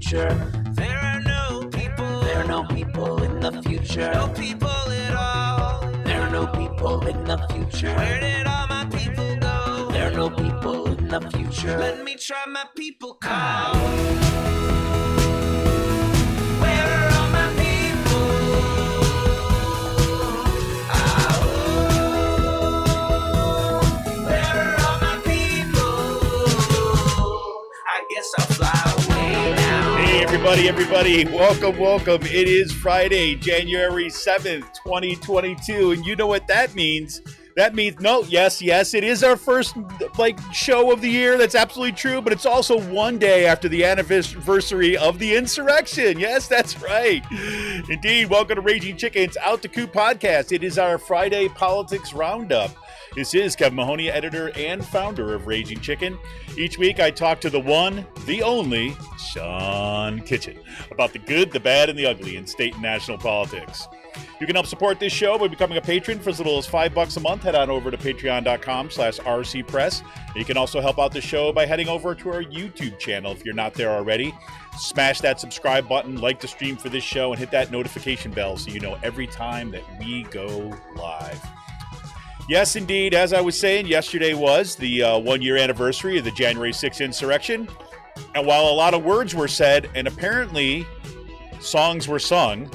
future. There are no people in the future. No people at all. There are no people in the future. Where did all my people go? There are no people in the future. Let me try my people call. Where are all my people? Where are all my people? I guess I'll fly away now. Hey, everybody. Welcome. It is Friday, January 7th, 2022. And you know what that means. That means, yes, it is our first, show of the year. That's absolutely true. But it's also one day after the anniversary of the insurrection. Yes, that's right. Indeed. Welcome to Raging Chicken's Out to Coup podcast. It is our Friday Politics Roundup. This is Kevin Mahoney, editor and founder of Raging Chicken. Each week I talk to the one, the only, Sean Kitchen about the good, the bad, and the ugly in state and national politics. You can help support this show by becoming a patron for as little as $5 a month. Head on over to patreon.com/rcpress. You can also help out the show by heading over to our YouTube channel if you're not there already. Smash that subscribe button, like the stream for this show, and hit that notification bell so you know every time that we go live. Yes, indeed. As I was saying, yesterday was the one-year anniversary of the January 6th insurrection. And while a lot of words were said and apparently songs were sung,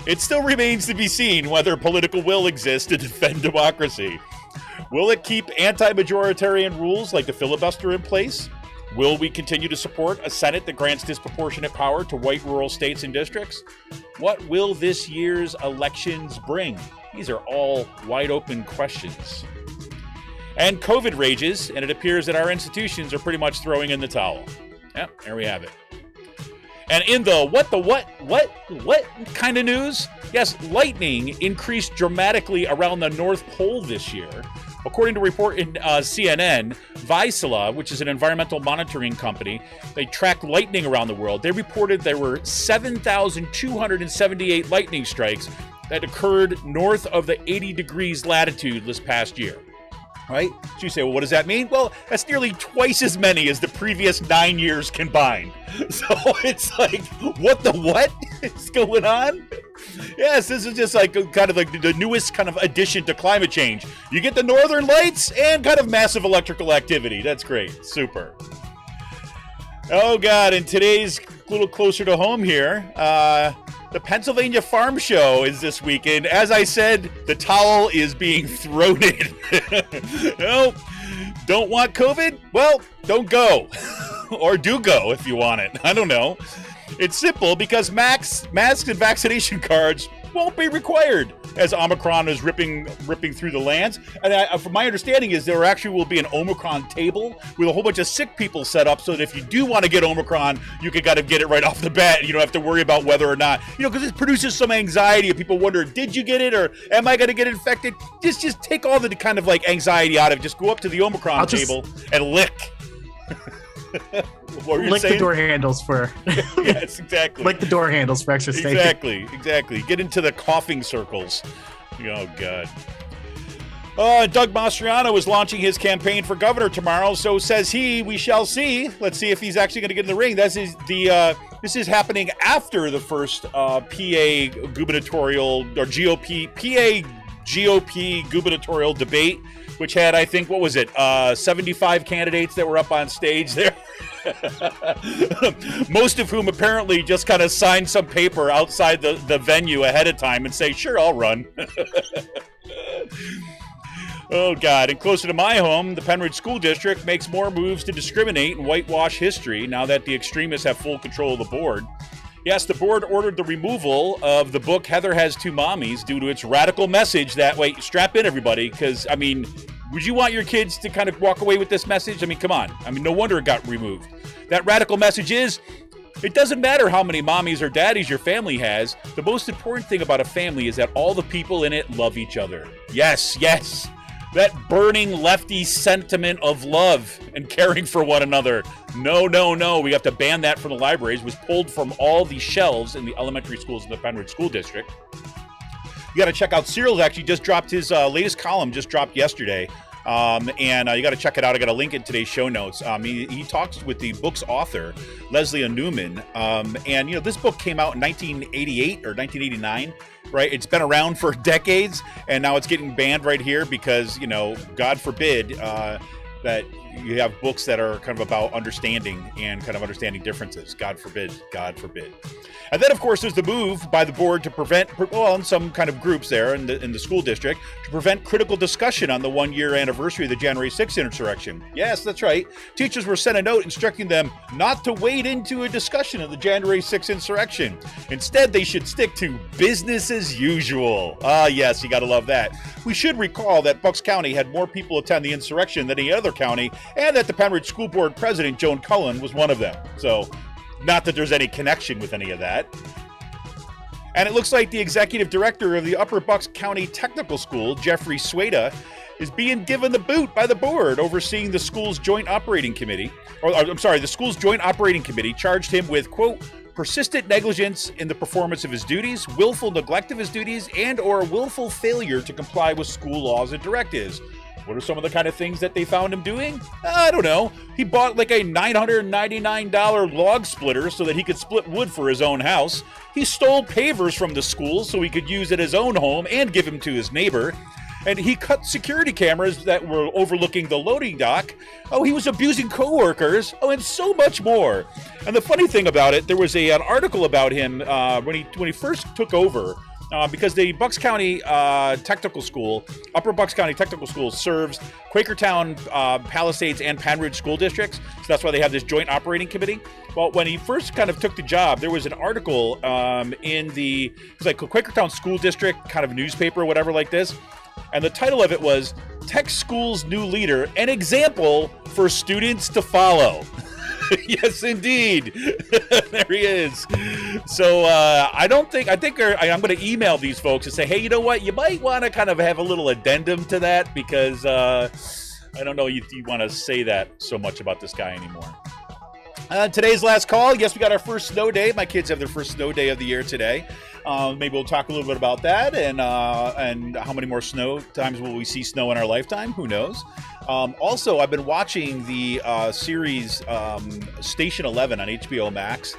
it still remains to be seen whether political will exists to defend democracy. Will it keep anti-majoritarian rules like the filibuster in place? Will we continue to support a Senate that grants disproportionate power to white rural states and districts? What will this year's elections bring? These are all wide open questions. And COVID rages, and it appears that our institutions are pretty much throwing in the towel. Yep, there we have it. And in the what kind of news? Yes, lightning increased dramatically around the North Pole this year. According to a report in CNN, Vaisala, which is an environmental monitoring company, they track lightning around the world. They reported there were 7,278 lightning strikes that occurred north of the 80 degrees latitude this past year. Right? So you say, well, what does that mean? Well, that's nearly twice as many as the previous 9 years combined. So it's like, what is going on? Yes, this is just like kind of like the newest kind of addition to climate change. You get the northern lights and kind of massive electrical activity. That's great. Super. Oh, God. And today's a little closer to home here. The Pennsylvania Farm Show is this weekend. As I said, the towel is being thrown in. No, don't want COVID? Well, don't go. Or do go if you want it. I don't know. It's simple because masks and vaccination cards won't be required as Omicron is ripping through the lands. And from my understanding is there actually will be an Omicron table with a whole bunch of sick people set up so that if you do want to get Omicron, you can kind of get it right off the bat. You don't have to worry about whether or not, because it produces some anxiety of people wonder, did you get it or am I going to get infected? Just take all the kind of like anxiety out of it. Just go up to the Omicron table and lick. Lick the door handles for yes, exactly. Lick the door handles for extra safety. Exactly. Get into the coughing circles. Oh, God. Doug Mastriano is launching his campaign for governor tomorrow, so says he, we shall see. Let's see if he's actually going to get in the ring. This is happening after the first PA gubernatorial or GOP gubernatorial debate, which had, I think, 75 candidates that were up on stage there. Most of whom apparently just kind of signed some paper outside the venue ahead of time and say, sure, I'll run. Oh, God. And closer to my home, the Penridge School District makes more moves to discriminate and whitewash history now that the extremists have full control of the board. Yes, the board ordered the removal of the book Heather Has Two Mommies due to its radical message that, strap in, everybody, because, would you want your kids to kind of walk away with this message? Come on. No wonder it got removed. That radical message is, it doesn't matter how many mommies or daddies your family has. The most important thing about a family is that all the people in it love each other. Yes. That burning lefty sentiment of love and caring for one another. No. We have to ban that from the libraries. It was pulled from all the shelves in the elementary schools in the Penridge School District. You got to check out Cyril's actually just dropped his latest column, just dropped yesterday. And you got to check it out. I got a link in today's show notes. He talks with the book's author, Leslie Newman. And, this book came out in 1988 or 1989, right? It's been around for decades, and now it's getting banned right here because, God forbid that you have books that are kind of about understanding and kind of understanding differences. God forbid. God forbid. And then, of course, there's the move by the board to prevent, in some kind of groups there in the school district, to prevent critical discussion on the 1-year anniversary of the January 6th insurrection. Yes, that's right. Teachers were sent a note instructing them not to wade into a discussion of the January 6th insurrection. Instead, they should stick to business as usual. Ah, yes, you got to love that. We should recall that Bucks County had more people attend the insurrection than any other county, and that the Penridge School Board President, Joan Cullen, was one of them. So, not that there's any connection with any of that. And it looks like the executive director of the Upper Bucks County Technical School, Jeffrey Sweda, is being given the boot by the board overseeing the school's joint operating committee. The school's joint operating committee charged him with, quote, persistent negligence in the performance of his duties, willful neglect of his duties, and or willful failure to comply with school laws and directives. What are some of the kind of things that they found him doing? I don't know. He bought like a $999 log splitter so that he could split wood for his own house. He stole pavers from the school so he could use at his own home and give them to his neighbor. And he cut security cameras that were overlooking the loading dock. Oh, he was abusing coworkers. Oh, and so much more. And the funny thing about it, there was an article about him when he first took over. Because the Bucks County Technical School, Upper Bucks County Technical School, serves Quakertown, Palisades, and Penridge school districts. So that's why they have this joint operating committee. Well, when he first kind of took the job, there was an article in it's like Quakertown School District kind of newspaper or whatever like this. And the title of it was Tech School's New Leader, an Example for Students to Follow. Yes, indeed. There he is. So I'm going to email these folks and say, hey, you know what? You might want to kind of have a little addendum to that because I don't know you want to say that so much about this guy anymore. Today's last call. Yes, we got our first snow day. My kids have their first snow day of the year today. Maybe we'll talk a little bit about that and how many more snow times will we see snow in our lifetime? Who knows? Also, I've been watching the series Station 11 on HBO Max.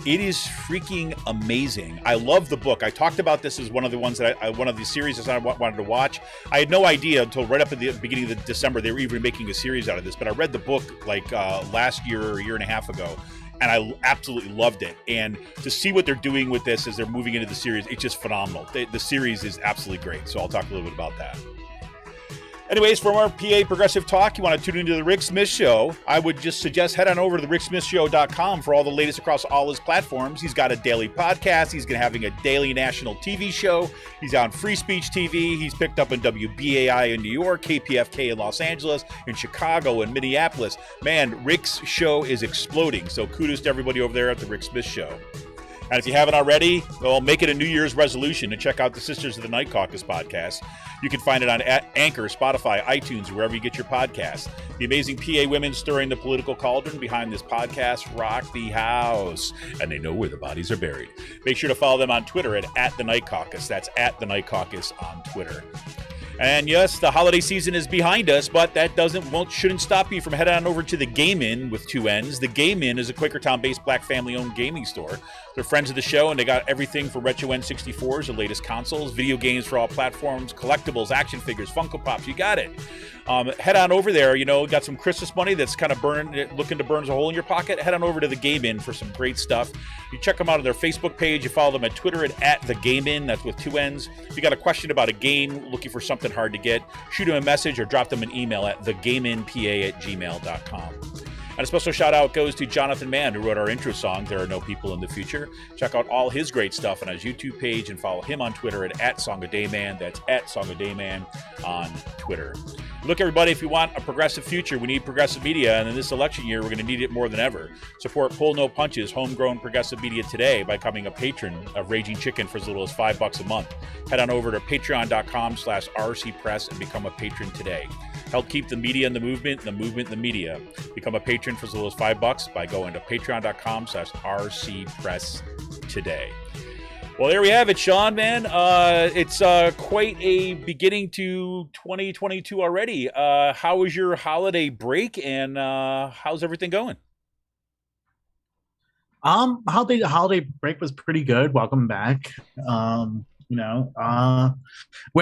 It is freaking amazing. I love the book. I talked about this as one of the ones that one of the series that I wanted to watch. I had no idea until right up at the beginning of December they were even making a series out of this. But I read the book like last year or a year and a half ago. And I absolutely loved it. And to see what they're doing with this as they're moving into the series, it's just phenomenal. The series is absolutely great. So I'll talk a little bit about that. Anyways, for more PA Progressive Talk, you want to tune into The Rick Smith Show, I would just suggest head on over to thericksmithshow.com for all the latest across all his platforms. He's got a daily podcast. He's going to having a daily national TV show. He's on Free Speech TV. He's picked up in WBAI in New York, KPFK in Los Angeles, in Chicago, and Minneapolis. Man, Rick's show is exploding. So kudos to everybody over there at The Rick Smith Show. And if you haven't already, well, make it a New Year's resolution to check out the Sisters of the Night Caucus podcast. You can find it on Anchor, Spotify, iTunes, wherever you get your podcasts. The amazing PA women stirring the political cauldron behind this podcast rock the house, and they know where the bodies are buried. Make sure to follow them on Twitter at The Night Caucus. That's at The Night Caucus on Twitter. And yes, the holiday season is behind us, but that shouldn't stop you from heading on over to the Game Inn with 2 N's. The Game Inn is a Quakertown-based black family-owned gaming store. They're friends of the show, and they got everything for retro N64s, the latest consoles, video games for all platforms, collectibles, action figures, Funko Pops. You got it. Head on over there. Got some Christmas money that's kind of looking to burn a hole in your pocket. Head on over to the Game Inn for some great stuff. You check them out on their Facebook page. You follow them at Twitter at the Game Inn. That's with 2 N's. If you got a question about a game, looking for something hard to get, shoot them a message or drop them an email at thegameinpa@gmail.com. And a special shout out goes to Jonathan Mann, who wrote our intro song, There Are No People in the Future. Check out all his great stuff on his YouTube page and follow him on Twitter at SongAdayMan. That's at SongAdayMan on Twitter. Look, everybody, if you want a progressive future, we need progressive media. And in this election year, we're going to need it more than ever. Support Pull No Punches, homegrown progressive media today by becoming a patron of Raging Chicken for as little as $5 a month. Head on over to patreon.com/rcpress and become a patron today. Help keep the media in the movement in the media. Become a patron for as little as $5 by going to patreon.com/rcpress today. Well, there we have it, Sean, man. It's quite a beginning to 2022 already. How was your holiday break, and how's everything going? Holiday break was pretty good. Welcome back. Went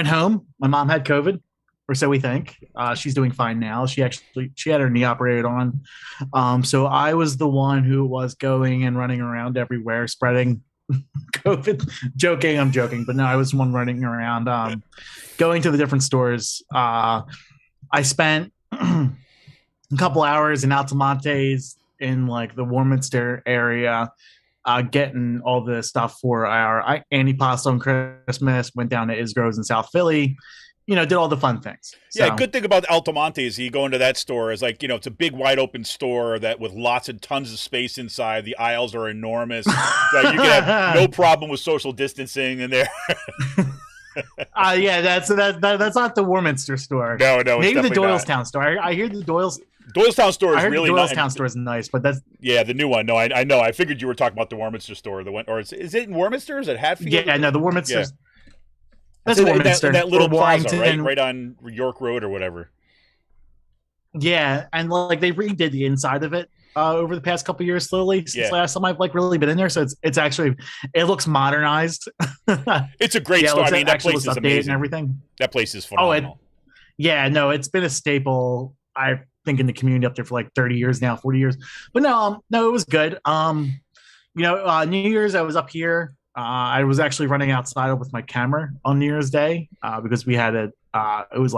home. My mom had COVID, or so we think. She's doing fine now. She had her knee operated on. So I was the one who was going and running around everywhere, spreading COVID. I'm joking, but no, I was the one running around, going to the different stores. I spent a couple hours in Altamontes in like the Warminster area, getting all the stuff for our antipasto on Christmas. Went down to Isgroves in South Philly. Did all the fun things. Yeah, good thing about Altamonte is you go into that store is like, it's a big wide open store that with lots of tons of space inside. The aisles are enormous. Like you can have no problem with social distancing in there. Yeah, that's not the Warminster store. No, maybe the Doylestown store. I hear the Doylestown store is really nice. The Doylestown store is nice, but that's the new one. No, I know. I figured you were talking about the Warminster store. The one, or is it in Warminster? Or is it Hatfield? Yeah, no, the Warminster. Yeah. That's Warminster. That little plaza, right on York Road or whatever. Yeah, and like they redid the inside of it over the past couple of years slowly since last time I've really been in there. So it's actually it looks modernized. It's a great store. I mean, that place is amazing and everything. That place is phenomenal. It's been a staple. I think in the community up there for like 30 years now, 40 years. But no, it was good. New Year's I was up here. I was actually running outside with my camera on New Year's Day because we had it was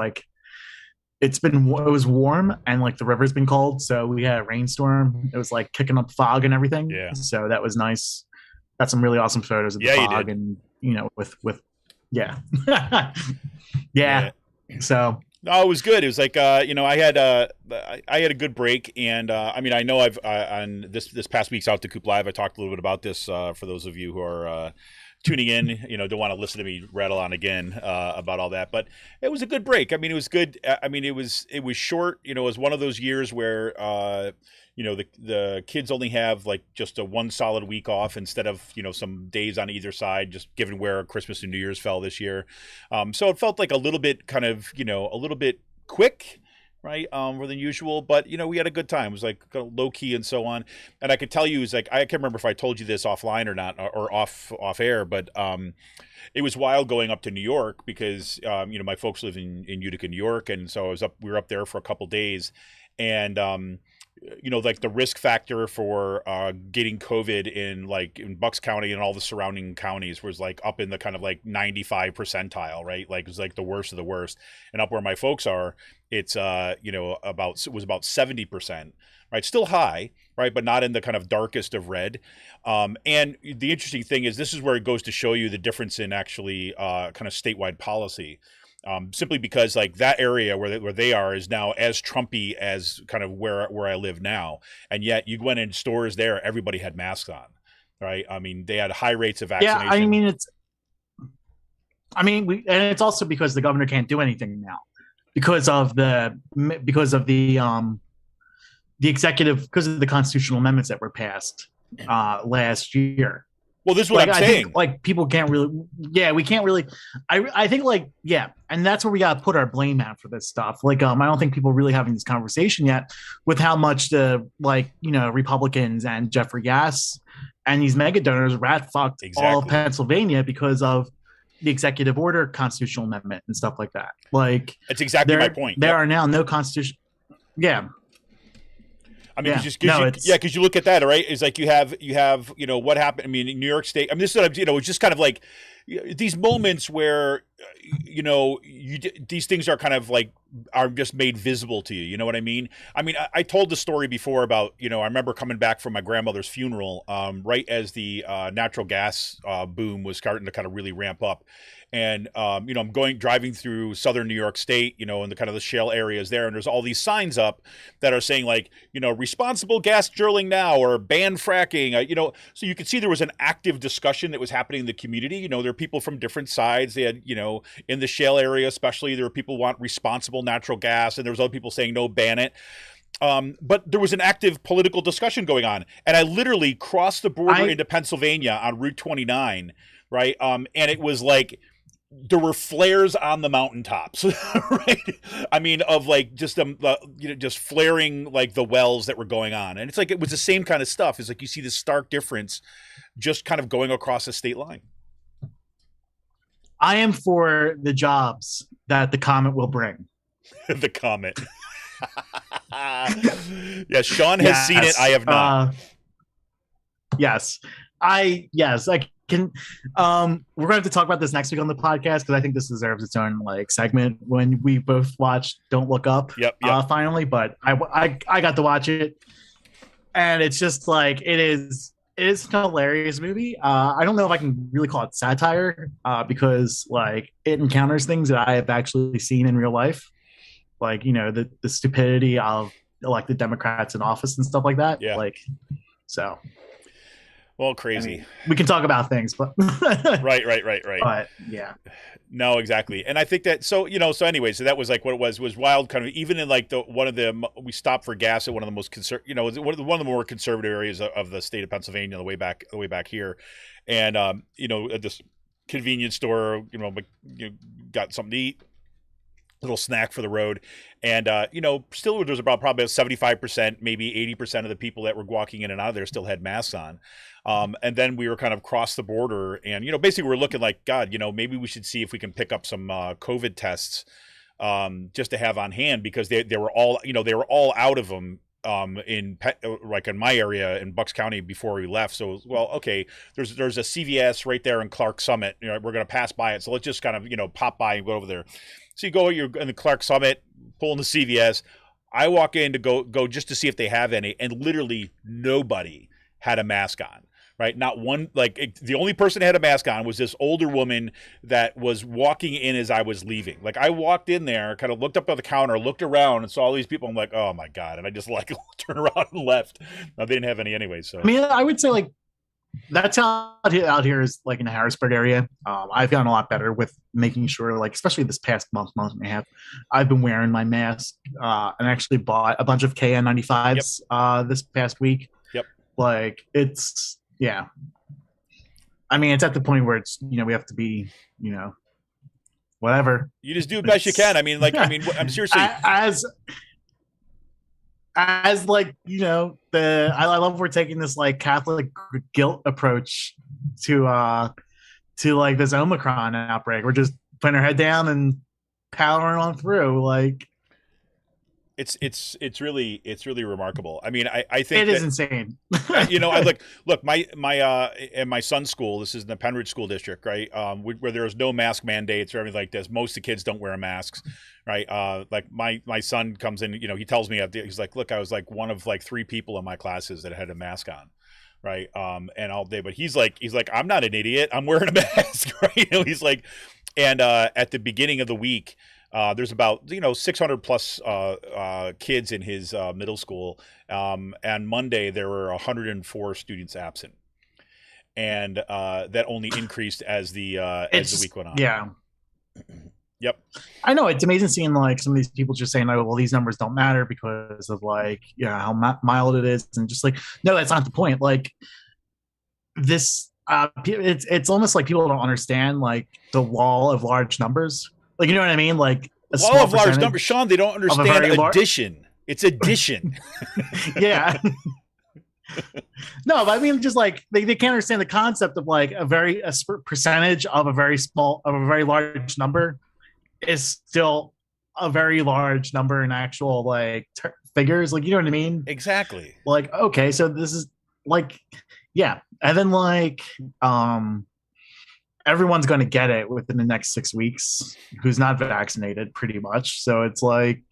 warm and like the river's been cold, so we had a rainstorm. It was like kicking up fog and everything. Yeah. So that was nice. Got some really awesome photos of the fog and with yeah. So no, it was good. It was like I had a good break, and I know I've on this past week's Out to Coop Live, I talked a little bit about this for those of you who are tuning in. Don't want to listen to me rattle on again about all that, but it was a good break. I mean, it was good. I mean, it was short. It was one of those years where the kids only have like just a one solid week off instead of some days on either side, just given where Christmas and New Year's fell this year. So it felt like a little bit kind of a little bit quick, right, more than usual, but we had a good time. It was like low key and so on. And I could tell you, I can't remember if I told you this offline or not, or off air, but it was wild going up to New York because my folks live in Utica, New York, and so we were up there for a couple days, and like the risk factor for getting COVID in Bucks County and all the surrounding counties was like up in the kind of like 95 percentile, right? Like it was like the worst of the worst. And up where my folks are, it's about 70%, right? Still high, right? But not in the kind of darkest of red. And the interesting thing is this is where it goes to show you the difference in actually kind of statewide policy. Simply because like that area where they are is now as Trumpy as kind of where I live now, and yet you went in stores there, everybody had masks on, right? I mean, they had high rates of vaccination. Yeah, and it's also because the governor can't do anything now because of the executive, because of the constitutional amendments that were passed last year. Well, this is what I'm saying. Think, like people can't really, we can't really. I think and that's where we got to put our blame at for this stuff. Like, I don't think people are really having this conversation yet with how much the Republicans and Jeffrey Yass and these mega donors rat fucked all of Pennsylvania because of the executive order, constitutional amendment, and stuff like that. Like, that's exactly my point. There are now no constitution. Yeah. I mean, because you look at that, right? It's like you have what happened. I mean, in New York State. I mean, this is it's just kind of like these moments where these things are kind of like are just made visible to you. You know what I mean? I mean, I told the story before about I remember coming back from my grandmother's funeral, right as the natural gas boom was starting to kind of really ramp up. And, I'm driving through southern New York State, in the kind of the shale areas there. And there's all these signs up that are saying like, responsible gas drilling now or ban fracking, so you could see there was an active discussion that was happening in the community. There are people from different sides. They had, in the shale area, especially, there were people who want responsible natural gas. And there was other people saying, no, ban it. But there was an active political discussion going on. And I literally crossed the border into Pennsylvania on Route 29 right? And it was like there were flares on the mountaintops, right? I mean, of like just just flaring like the wells that were going on, and it's like it was the same kind of stuff. It's like you see this stark difference, just kind of going across the state line. I am for the jobs that the comet will bring. The comet. Yeah, Sean has seen it. I have not. Yes, I can. We're going to have to talk about this next week on the podcast because I think this deserves its own like segment when we both watch Don't Look Up. Yep. Finally, but I got to watch it, and it's just like it is a hilarious movie. I don't know if I can really call it satire because like it encounters things that I have actually seen in real life, like the stupidity of like the Democrats in office and stuff like that. Yeah. Like so. Well, crazy. I mean, we can talk about things, but right. But yeah, no, exactly. And I think that so anyway, so that was like what it was wild. Kind of even in like we stopped for gas at one of the most one of the more conservative areas of the state of Pennsylvania the way back here, and at this convenience store, got something to eat. Little snack for the road, and still there's probably 75%, maybe 80% of the people that were walking in and out of there still had masks on, and then we were kind of across the border, and basically we're looking like, God, maybe we should see if we can pick up some COVID tests, just to have on hand because they were all out of them in my area in Bucks County before we left. So okay, there's a CVS right there in Clark Summit. We're going to pass by it, so let's just kind of pop by and go over there. So you're in the Clark Summit, pulling the CVS. I walk in to go just to see if they have any, and literally nobody had a mask on. Right, not one. The only person that had a mask on was this older woman that was walking in as I was leaving. Like I walked in there, kind of looked up at the counter, looked around, and saw all these people. I'm like, oh my God, and I just like turned around and left. No, they didn't have any anyway. So I mean, I would say like that's how out here is like in the Harrisburg area. I've gotten a lot better with making sure, like especially this past month and a half, I've been wearing my mask and actually bought a bunch of KN95s this past week. Yep. Like it's. Yeah. I mean, it's at the point where it's, we have to be, whatever. You just do the best you can. I mean, I'm seriously. As like, I love we're taking this like Catholic guilt approach to like this Omicron outbreak. We're just putting our head down and powering on through. Like, it's really remarkable. I mean, I think it is insane. I look in my son's school. This is in the Penridge school district, right? Where there's no mask mandates or anything like this. Most of the kids don't wear masks, right? Like my son comes in, he tells me he's like, look, I was like one of like 3 people in my classes that had a mask on, right? And all day, but he's like, I'm not an idiot. I'm wearing a mask, right? He's like, and at the beginning of the week. There's about 600 plus kids in his middle school, and Monday there were 104 students absent, and that only increased as the week went on. Yeah. Yep. I know it's amazing seeing like some of these people just saying, "Oh, well, these numbers don't matter because of like how mild it is," and just like, no, that's not the point. Like this, it's almost like people don't understand like the law of large numbers. Like, you know what I mean? Like a law of large numbers, Sean. They don't understand addition. It's addition. Yeah. No, but I mean, just like they can't understand the concept of like a percentage of a very large number is still a very large number in actual like figures. Like, you know what I mean? Exactly. Like, okay, so this is like, yeah, and then like, everyone's going to get it within the next 6 weeks who's not vaccinated pretty much. So it's like,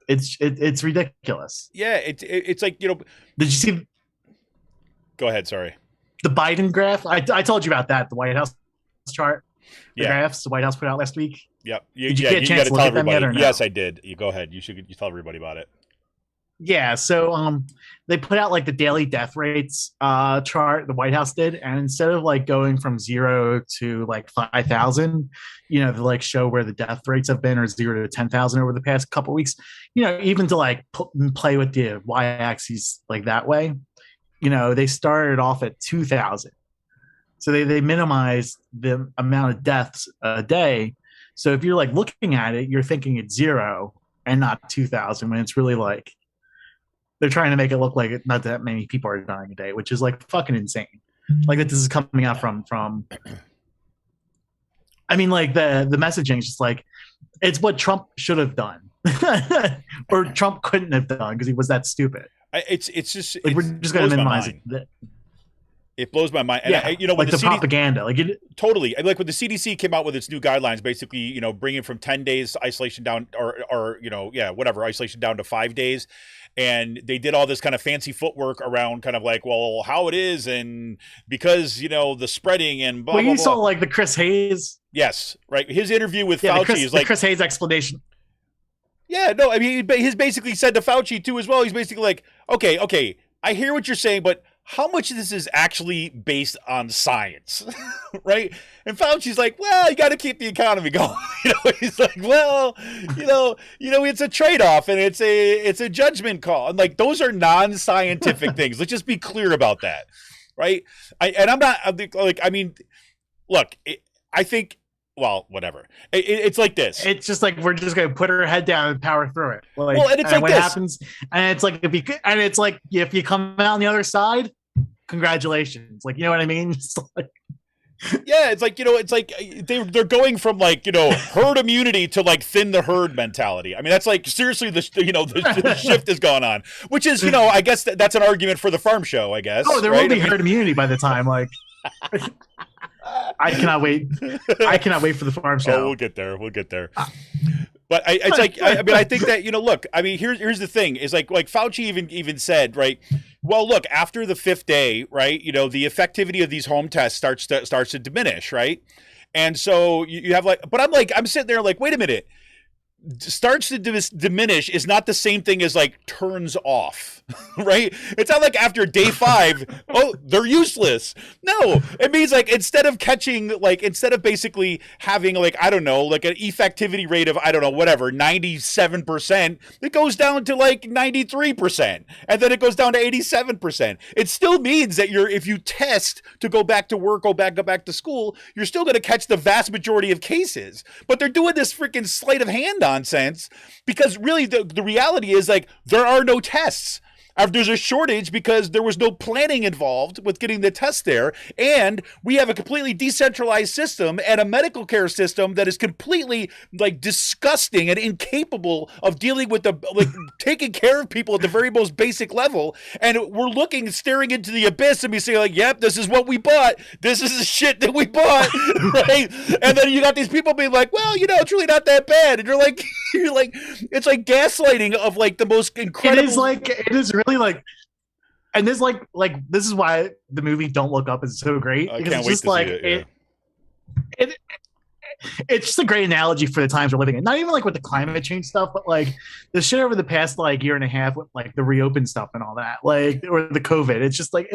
it's ridiculous. Yeah. It's like, did you see? Go ahead. Sorry. The Biden graph. I told you about that. The White House chart. The yeah. graphs the White House put out last week. Yep. Did you get a chance to look at them yet or no? Yes, I did. You go ahead. You tell everybody about it. Yeah, so they put out like the daily death rates chart, the White House did, and instead of like going from 0 to like 5,000, to like show where the death rates have been, or 0 to 10,000 over the past couple of weeks, even to like play with the y-axis like that way, they started off at 2,000. So they minimized the amount of deaths a day. So if you're like looking at it, you're thinking it's 0 and not 2,000, when it's really like they're trying to make it look like not that many people are dying a day, which is like fucking insane. Like that this is coming out from I mean, like the messaging is just like it's what Trump should have done. Or Trump couldn't have done because he was that stupid. It's just like we're just going to minimize it. It blows my mind. Yeah, And when like the propaganda, like it totally. Like when the CDC came out with its new guidelines, basically, bringing from 10 days isolation down, or isolation down to 5 days, and they did all this kind of fancy footwork around kind of like, well, how it is, and because the spreading and blah. Well, blah, you blah. saw like the Chris Hayes. Yes, right. His interview with Fauci is like the Chris Hayes explanation. Yeah, no, I mean, he's basically said to Fauci too as well. He's basically like, okay, I hear what you're saying, but how much of this is actually based on science, right? And Fauci's like, well, you got to keep the economy going. He's like, well, it's a trade-off and it's a judgment call. And like, those are non-scientific things. Let's just be clear about that, right? I think, well, whatever. It's like this. It's just like we're just gonna put her head down and power through it. Like, well, and it's like what this happens, and it's like if you come out on the other side, congratulations. Like, you know what I mean? Yeah, it's like they're going from like herd immunity to like thin the herd mentality. I mean, that's like seriously the shift has gone on, which is I guess that's an argument for the farm show. I guess. Oh, there will be herd immunity by the time like. I cannot wait. I cannot wait for the farm show. Oh, we'll get there. But I think that look. I mean, here's the thing: is like Fauci even said, right? Well, look, after the 5th day, right? The effectivity of these home tests starts to diminish, right? And so you have I'm sitting there like, wait a minute. Starts to diminish is not the same thing as like turns off, right? It's not like after day 5, oh, they're useless. No, it means like instead of basically having like, I don't know, like an effectivity rate of, 97%, it goes down to like 93%. And then it goes down to 87%. It still means that if you test to go back to work, go back to school, you're still going to catch the vast majority of cases. But they're doing this freaking sleight of hand nonsense because really the reality is like there are no tests. There's a shortage because there was no planning involved with getting the test there, and we have a completely decentralized system and a medical care system that is completely like disgusting and incapable of dealing with taking care of people at the very most basic level. And we're staring into the abyss, and we say like, "Yep, this is what we bought. This is the shit that we bought," right? And then you got these people being like, "Well, it's really not that bad," and you're like, it's like gaslighting of like the most incredible. It is really like, and this this is why the movie Don't Look Up is so great, because it's just like it's just a great analogy for the times we're living in. Not even like with the climate change stuff, but like the shit over the past like year and a half with like the reopen stuff and all that, like, or the COVID. It's just like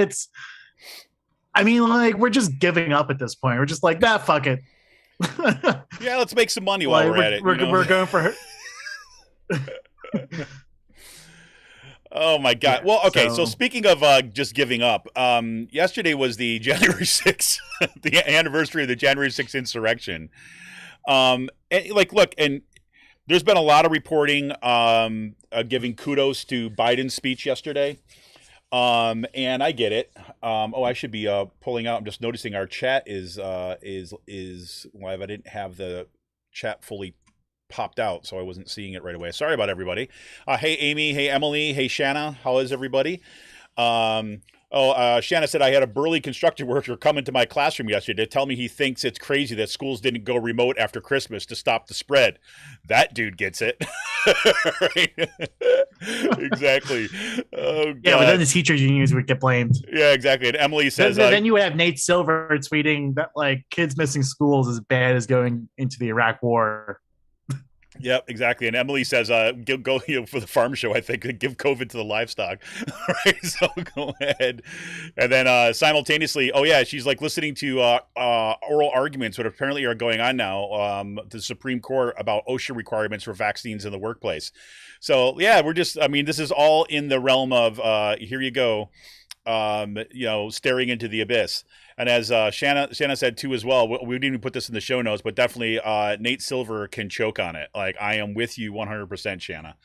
we're just giving up at this point. We're just like, fuck it. Yeah, let's make some money while we're at it. We're going for her. Oh my God. Well, okay. So speaking of just giving up, yesterday was the January 6th, the anniversary of the January 6th insurrection. And look, and there's been a lot of reporting giving kudos to Biden's speech yesterday. And I get it. I should be pulling out. I'm just noticing our chat is live. I didn't have the chat fully popped out, so I wasn't seeing it right away. Sorry about everybody. Hey Amy, hey Emily, hey Shanna. How is everybody? Shanna said, I had a burly construction worker come into my classroom yesterday to tell me he thinks it's crazy that schools didn't go remote after Christmas to stop the spread. That dude gets it. Exactly. Oh, God. Yeah, but then the teachers unions would get blamed. Yeah, exactly. And Emily says... Then you would have Nate Silver tweeting that like kids missing schools is as bad as going into the Iraq War. Yep, exactly. And Emily says, go for the farm show, I think, give COVID to the livestock. All right, so go ahead. And then simultaneously, she's like listening to oral arguments that apparently are going on now, the Supreme Court about OSHA requirements for vaccines in the workplace. So, yeah, this is all in the realm of, here you go. staring into the abyss. And as Shanna said too as well, we didn't even put this in the show notes, but definitely Nate Silver can choke on it. Like, I am with you 100%, Shanna.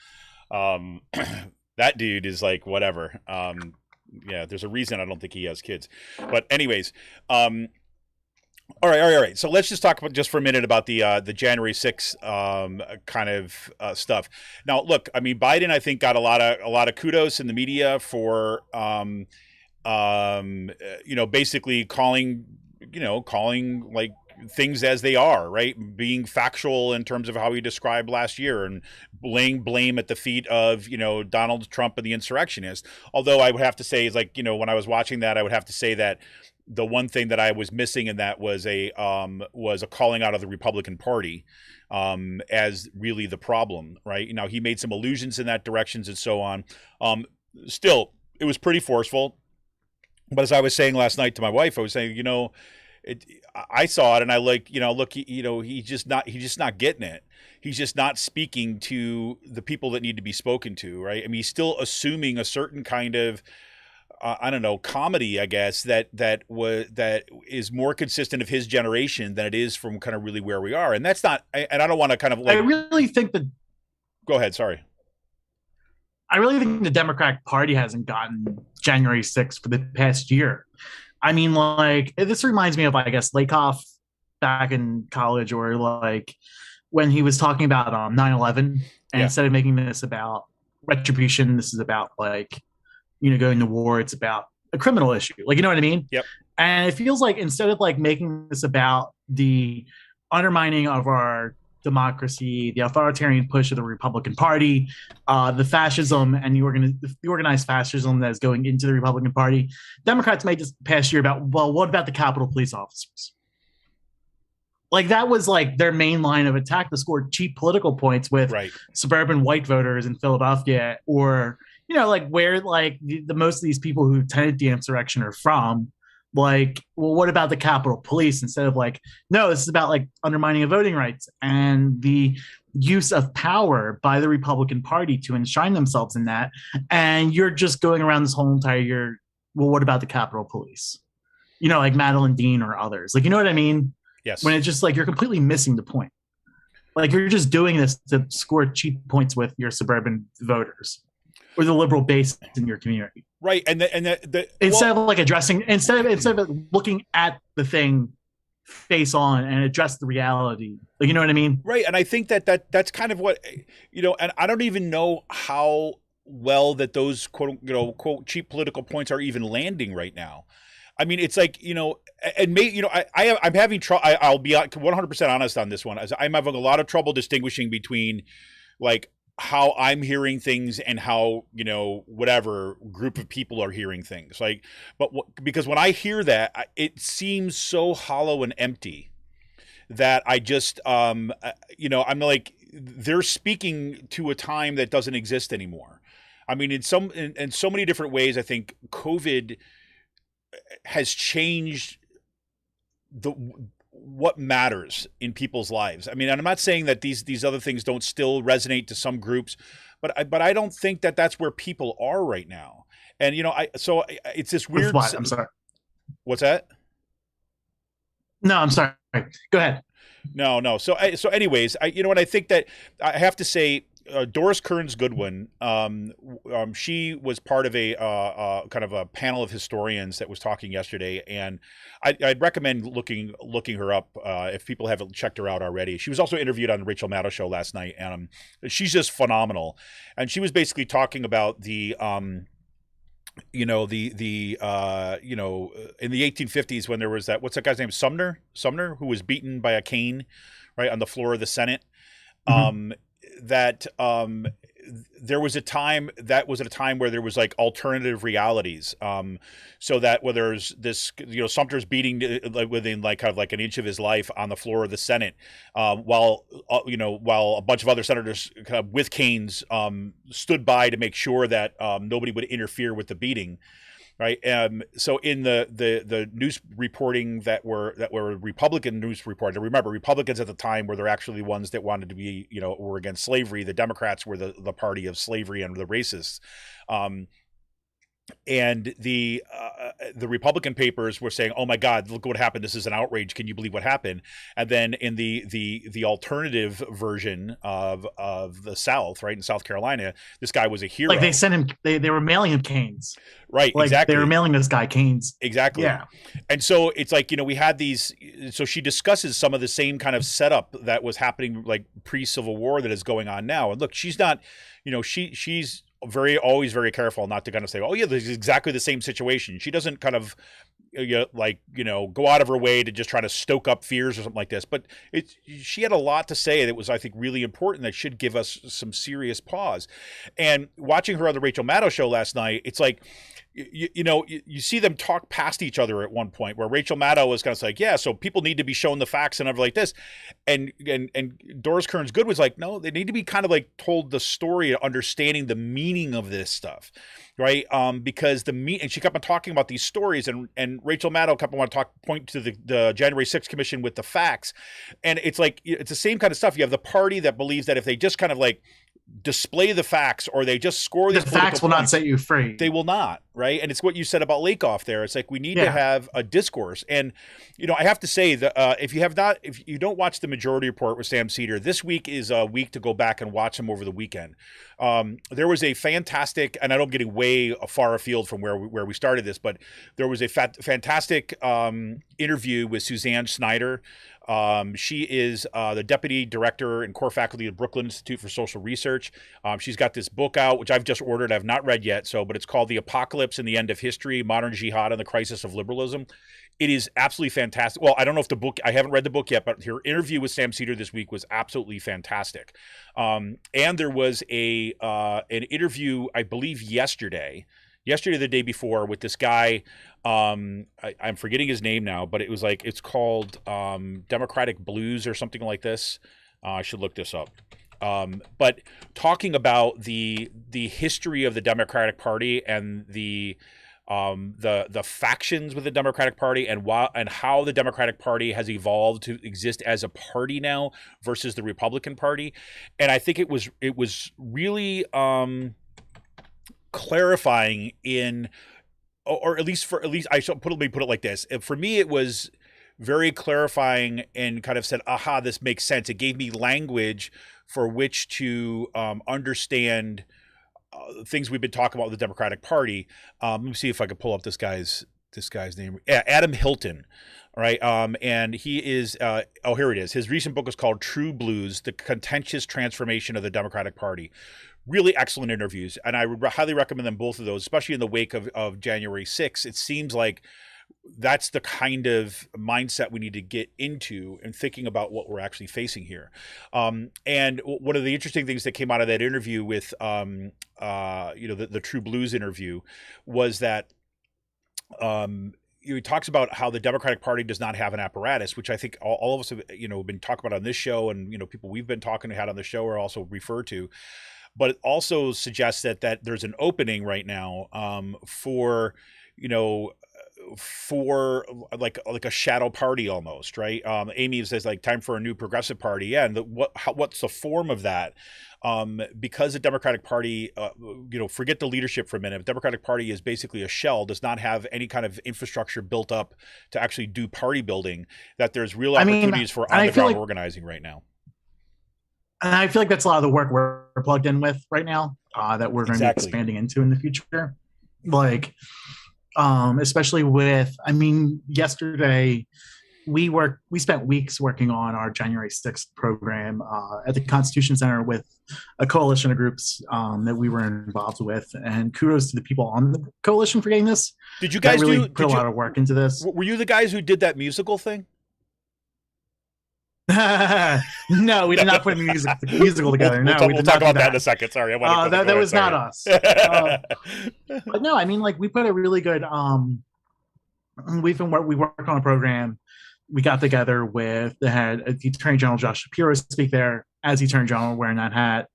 That dude is like whatever. Yeah, there's a reason I don't think he has kids. But anyways, all right. So let's just talk about just for a minute about the January 6th kind of stuff. Now, look, I mean, Biden, I think, got a lot of kudos in the media for basically calling like things as they are, right? Being factual in terms of how he described last year and laying blame at the feet of, Donald Trump and the insurrectionists. Although I would have to say, is like, when I was watching that, I would have to say that the one thing that I was missing in that was a calling out of the Republican Party as really the problem, right? He made some allusions in that directions and so on. Still, it was pretty forceful. But as I was saying last night to my wife, I was saying, I saw it and I look, he's just not getting it. He's just not speaking to the people that need to be spoken to, right? I mean, he's still assuming a certain kind of, comedy, I guess, that is more consistent of his generation than it is from kind of really where we are. And that's not, and I don't want to kind of like. I really think that. Go ahead. Sorry. I really think the Democratic Party hasn't gotten January 6th for the past year. I mean, like, this reminds me of, I guess, Lakoff back in college, or like when he was talking about 9/11, and instead of making this about retribution, this is about like, going to war. It's about a criminal issue. Like, you know what I mean? Yep. And it feels like instead of like making this about the undermining of our democracy, the authoritarian push of the Republican Party, the fascism and the organized fascism that is going into the Republican Party, Democrats made this past year about, well, what about the Capitol Police officers? Like, that was like their main line of attack to score cheap political points with suburban white voters in Philadelphia, or like where like the most of these people who attended the insurrection are from. Like, well, what about the Capitol Police? Instead of like, no, this is about like undermining of voting rights and the use of power by the Republican Party to enshrine themselves in that. And you're just going around this whole entire year, well, what about the Capitol Police? Like Madeline Dean or others. Like, you know what I mean? Yes. When it's just like you're completely missing the point. Like, you're just doing this to score cheap points with your suburban voters or the liberal base in your community. Right. And instead of like addressing, instead of looking at the thing face on and address the reality, like, you know what I mean? Right. And I think that's kind of what, and I don't even know how well that those quote cheap political points are even landing right now. I mean, it's like, and I'm having trouble. I'll be 100% honest on this one. As I'm having a lot of trouble distinguishing between like how I'm hearing things and how, whatever group of people are hearing things, like, because when I hear that, it seems so hollow and empty that I just, I'm like, they're speaking to a time that doesn't exist anymore. I mean, in so many different ways, I think COVID has changed what matters in people's lives. I mean, and I'm not saying that these other things don't still resonate to some groups, but I don't think that that's where people are right now. And it's this weird. What? I'm sorry. What's that? No, I'm sorry. Go ahead. No. So anyways, I think that I have to say, Doris Kearns Goodwin, she was part of a kind of a panel of historians that was talking yesterday, and I'd recommend looking her up if people haven't checked her out already. She was also interviewed on the Rachel Maddow show last night, and she's just phenomenal. And she was basically talking about the in the 1850s when there was what's that guy's name, Sumner, who was beaten by a cane, right, on the floor of the Senate. Mm-hmm. There was a time where there was like alternative realities. So that where there's this, Sumter's beating within like kind of like an inch of his life on the floor of the Senate, while a bunch of other senators kind of with canes stood by to make sure that nobody would interfere with the beating. Right. So in the news reporting that were Republican news reporting, remember, Republicans at the time were actually the ones that wanted to be, were against slavery. The Democrats were the party of slavery and the racists. and the Republican papers were saying, "Oh my God, look what happened! This is an outrage. Can you believe what happened?" And then in the alternative version of the South, right in South Carolina, this guy was a hero. Like they sent him, they were mailing him canes. Right, like exactly. They were mailing this guy canes. Exactly. Yeah. And so it's like, we had these. So she discusses some of the same kind of setup that was happening like pre-Civil War that is going on now. And look, she's not, she's always very careful not to kind of say, oh yeah, this is exactly the same situation. She doesn't kind of go out of her way to just try to stoke up fears or something like this. But she had a lot to say that was, I think, really important that should give us some serious pause. And watching her on the Rachel Maddow show last night, it's like, you see them talk past each other at one point where Rachel Maddow was kind of like, yeah, so people need to be shown the facts and everything like this. And Doris Kearns Goodwin's like, no, they need to be kind of like told the story, understanding the meaning of this stuff. Right. Because and she kept on talking about these stories, and Rachel Maddow kept on point to the January 6th commission with the facts. And it's like, it's the same kind of stuff. You have the party that believes that if they just kind of like display the facts, or they just score the facts will not set you free. They will not, right? And it's what you said about Lakoff there. It's like we need to have a discourse. And I have to say that if you don't watch the Majority Report with Sam Cedar, this week is a week to go back and watch them over the weekend. There was a fantastic, and I know I'm getting way far afield from where we started this, but there was a fantastic interview with Suzanne Schneider. She is the deputy director and core faculty of the Brooklyn Institute for Social Research. She's got this book out, which I've just ordered. I've not read yet, but it's called The Apocalypse and the End of History, Modern Jihad and the Crisis of Liberalism. It is absolutely fantastic. Well, I don't know if I haven't read the book yet, but her interview with Sam Cedar this week was absolutely fantastic. And there was an interview, I believe yesterday, the day before, with this guy. I'm forgetting his name now, but it's called Democratic Blues or something like this. I should look this up. But talking about the history of the Democratic Party and the factions with the Democratic Party, and how the Democratic Party has evolved to exist as a party now versus the Republican Party. And I think it was really clarifying or at least I should put it like this. For me, it was very clarifying and kind of said, aha, this makes sense. It gave me language for which to understand things we've been talking about with the Democratic Party. Let me see if I can pull up this guy's name. Yeah, Adam Hilton. All right. And he is, here it is. His recent book is called True Blues, The Contentious Transformation of the Democratic Party. Really excellent interviews. And I would highly recommend them, both of those, especially in the wake of January 6th. It seems like that's the kind of mindset we need to get into and thinking about what we're actually facing here. And one of the interesting things that came out of that interview with, the True Blues interview was that, he talks about how the Democratic Party does not have an apparatus, which I think all of us have, been talking about on this show, and, people we've been talking to had on the show are also referred to. But it also suggests that there's an opening right now for like a shadow party almost, right? Amy says like time for a new progressive party. Yeah, and what's the form of that? Because the Democratic Party, forget the leadership for a minute. The Democratic Party is basically a shell, does not have any kind of infrastructure built up to actually do party building. That there's real opportunities for on-the-ground organizing right now. And I feel like that's a lot of the work we're plugged in with right now, that we're going to be expanding into in the future. Like, especially with, yesterday we spent weeks working on our January 6th program at the Constitution Center with a coalition of groups that we were involved with. And kudos to the people on the coalition for getting this. Did you guys put a lot of work into this? Were you the guys who did that musical thing? No, we did not put a musical together. We'll talk about that in a second. Sorry, that was not us. But no, we put a really good. We worked on a program. We got together with the Attorney General Josh Shapiro speak there as Attorney General wearing that hat.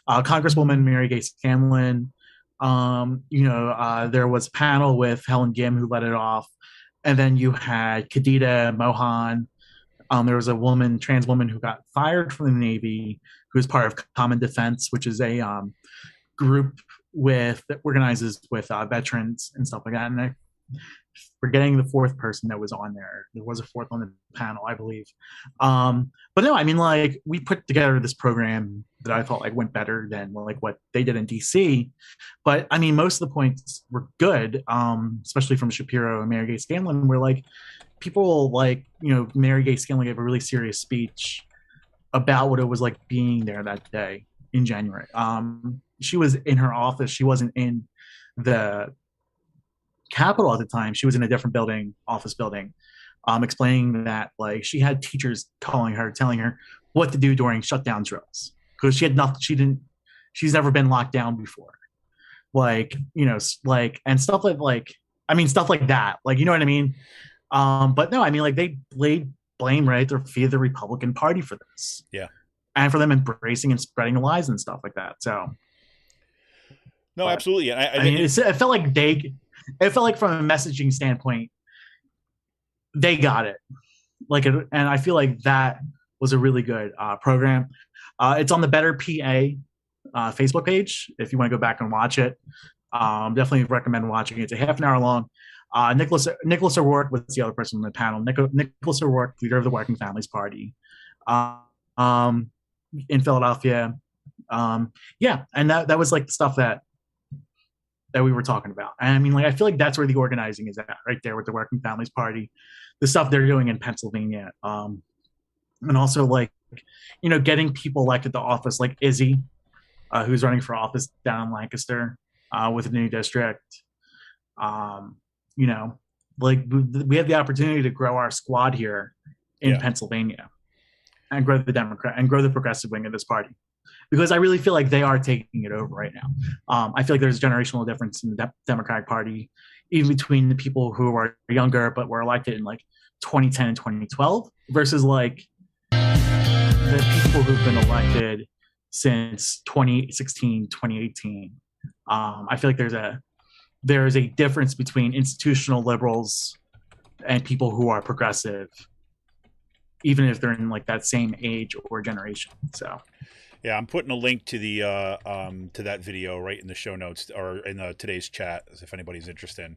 Congresswoman Mary Gay Scanlon. There was a panel with Helen Gim who led it off, and then you had Khadija Mohan. There was a trans woman who got fired from the Navy, who was part of Common Defense, which is a group that organizes with veterans and stuff like that. And forgetting the fourth person that was on there. There was a fourth on the panel, I believe. But no, I mean, like, we put together this program that I thought like went better than like what they did in DC. But I mean, most of the points were good, especially from Shapiro and Mary Gay Scanlon, where like people like, you know, Mary Gay Scanlon gave a really serious speech about what it was like being there that day in January. She was in her office. She wasn't in the Capitol at the time. She was in a different building, office building, explaining that like she had teachers calling her, telling her what to do during shutdown drills because she had nothing. She's never been locked down before, like, you know, like, and stuff like I mean, stuff like that, like, you know what I mean. But no, I mean, like, they laid blame right at their feet of the Republican Party for this, yeah, and for them embracing and spreading the lies and stuff like that. So no, absolutely. And I mean, it felt like it felt like from a messaging standpoint, they got it. Like, and I feel like that was a really good program. It's on the Better PA Facebook page if you want to go back and watch it. Definitely recommend watching it. It's a half an hour long. Nicholas O'Rourke was the other person on the panel. Nicholas O'Rourke, leader of the Working Families Party in Philadelphia. Yeah, and that was like the stuff that we were talking about. And I mean, like, I feel like that's where the organizing is at, right there with the Working Families Party, the stuff they're doing in Pennsylvania. And also, like, you know, getting people elected to office, like Izzy, who's running for office down in Lancaster with a new district. You know, like, we have the opportunity to grow our squad here in Pennsylvania and grow the progressive wing of this party. Because I really feel like they are taking it over right now. I feel like there's a generational difference in the Democratic Party, even between the people who are younger but were elected in like 2010 and 2012 versus like the people who've been elected since 2016, 2018. I feel like there is a difference between institutional liberals and people who are progressive, even if they're in like that same age or generation. So. Yeah, I'm putting a link to the to that video right in the show notes or in today's chat, if anybody's interested.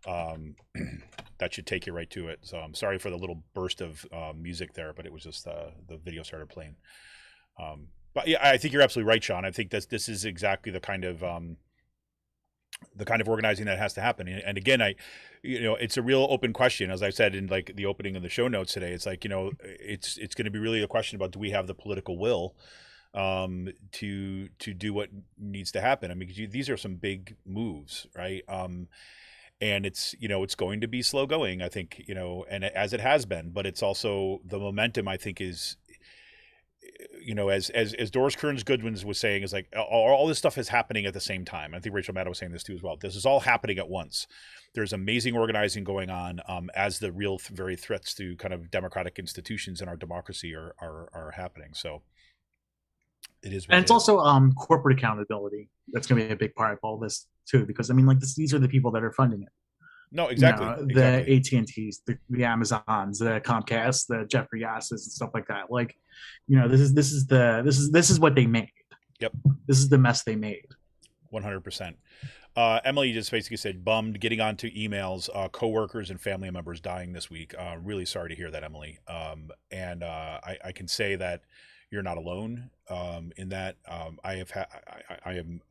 That should take you right to it. So I'm sorry for the little burst of music there, but it was just the video started playing. But yeah, I think you're absolutely right, Sean. I think this is exactly the kind of organizing that has to happen. And again, it's a real open question, as I said in like the opening of the show notes today. It's like, you know, it's going to be really a question about, do we have the political will to do what needs to happen? I mean, these are some big moves, right? And it's, you know, it's going to be slow going, I think, you know, and as it has been, but it's also the momentum, I think, is, you know, as Doris Kearns Goodwin was saying, is like all this stuff is happening at the same time. I think Rachel Maddow was saying this too as well. This is all happening at once. There's amazing organizing going on as the real very threats to kind of democratic institutions in our democracy are happening. So it is. And it's also corporate accountability. That's going to be a big part of all this too, because I mean, like, these are the people that are funding it. No, exactly. You know, the AT&Ts, the Amazons, the Comcast, the Jeffrey Yasses, and stuff like that. Like, you know, this is what they made. Yep. This is the mess they made. 100%. Emily just basically said, bummed getting onto emails, coworkers and family members dying this week. Really sorry to hear that, Emily. And I can say that you're not alone in that. I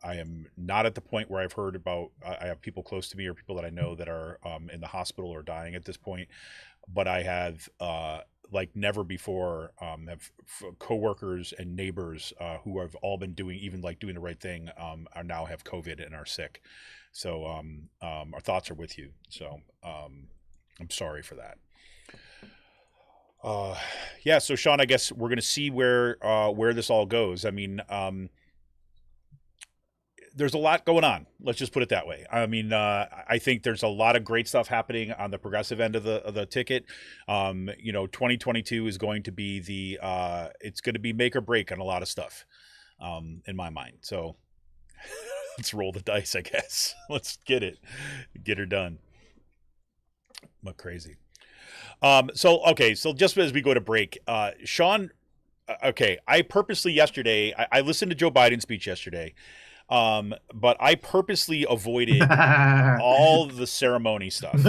am not at the point where I've heard about. I have people close to me or people that I know that are in the hospital or dying at this point, but I have like never before have coworkers and neighbors who have all been doing the right thing are now have COVID and are sick. So our thoughts are with you. So I'm sorry for that. Yeah, so Sean, I guess we're going to see where this all goes. I mean, there's a lot going on. Let's just put it that way. I mean, I think there's a lot of great stuff happening on the progressive end of the ticket. 2022 is going to be it's going to be make or break on a lot of stuff, in my mind. So let's roll the dice, I guess. Let's get her done. But crazy. So just as we go to break, Sean, I purposely yesterday, I listened to Joe Biden's speech yesterday. But I purposely avoided all the ceremony stuff.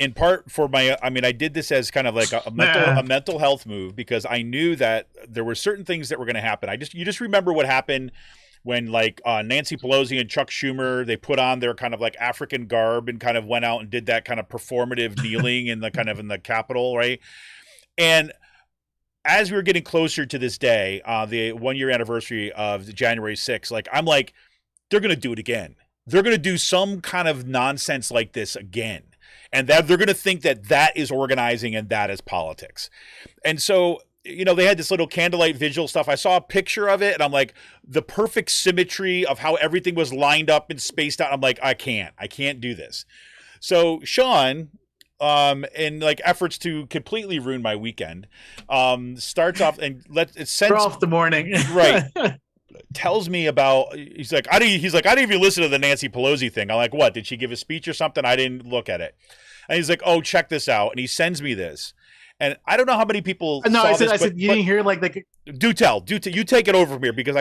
In part for I did this as kind of like a mental health move, because I knew that there were certain things that were going to happen. You just remember what happened when Nancy Pelosi and Chuck Schumer, they put on their kind of like African garb and kind of went out and did that kind of performative kneeling in the Capitol, right? And as we were getting closer to this day, the 1-year anniversary of January 6th, I'm like, they're going to do it again. They're going to do some kind of nonsense like this again. And that they're going to think that is organizing and that is politics. And so, they had this little candlelight vigil stuff. I saw a picture of it and I'm like, the perfect symmetry of how everything was lined up and spaced out. I'm like, I can't do this. So Sean, in efforts to completely ruin my weekend, starts off and off the morning. Right. Tells me about, he's like, I didn't even listen to the Nancy Pelosi thing. I'm like, what? Did she give a speech or something? I didn't look at it. And he's like, oh, check this out. And he sends me this. And I don't know how many people. No, saw I said, this, you didn't hear do tell. You take it over from here, because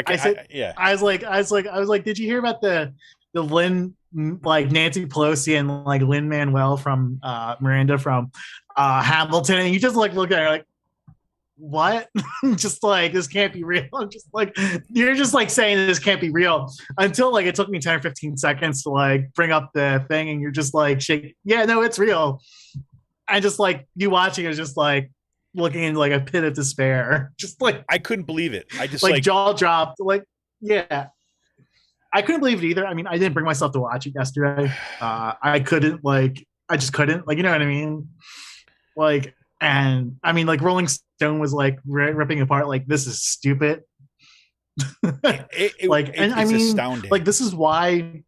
yeah. I was like, did you hear about the Lin, Nancy Pelosi and Lin-Manuel from Miranda from Hamilton? And you just look at her what? Just this can't be real. I'm just you're just saying this can't be real, until it took me 10 or 15 seconds to bring up the thing, and you're just shake. Yeah, no, it's real. And just you watching is just looking in a pit of despair. Just I couldn't believe it. I just jaw dropped. Yeah, I couldn't believe it either. I mean, I didn't bring myself to watch it yesterday. I couldn't I just couldn't you know what I mean? And I mean, Rolling Stone was ripping apart this is stupid. It's astounding. This is why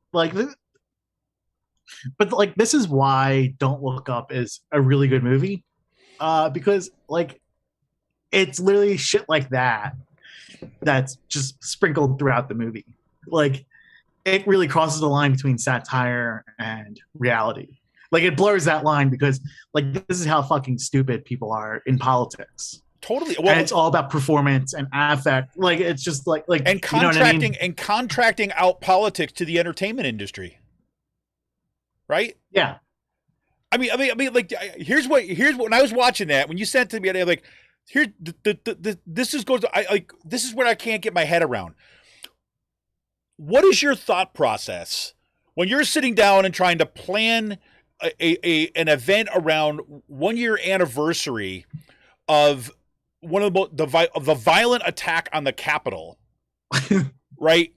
but this is why Don't Look Up is a really good movie, because it's literally shit like that that's just sprinkled throughout the movie. It really crosses the line between satire and reality. It blurs that line, because this is how fucking stupid people are in politics. Totally. Well, and it's all about performance and affect. It's just and contracting, you know what I mean? And contracting out politics to the entertainment industry. Right? Yeah. I mean, here's what when I was watching that, when you sent it to me, I'm like, here, this is this is what I can't get my head around. What is your thought process when you're sitting down and trying to plan an event around 1-year anniversary of one of the violent attack on the Capitol, right?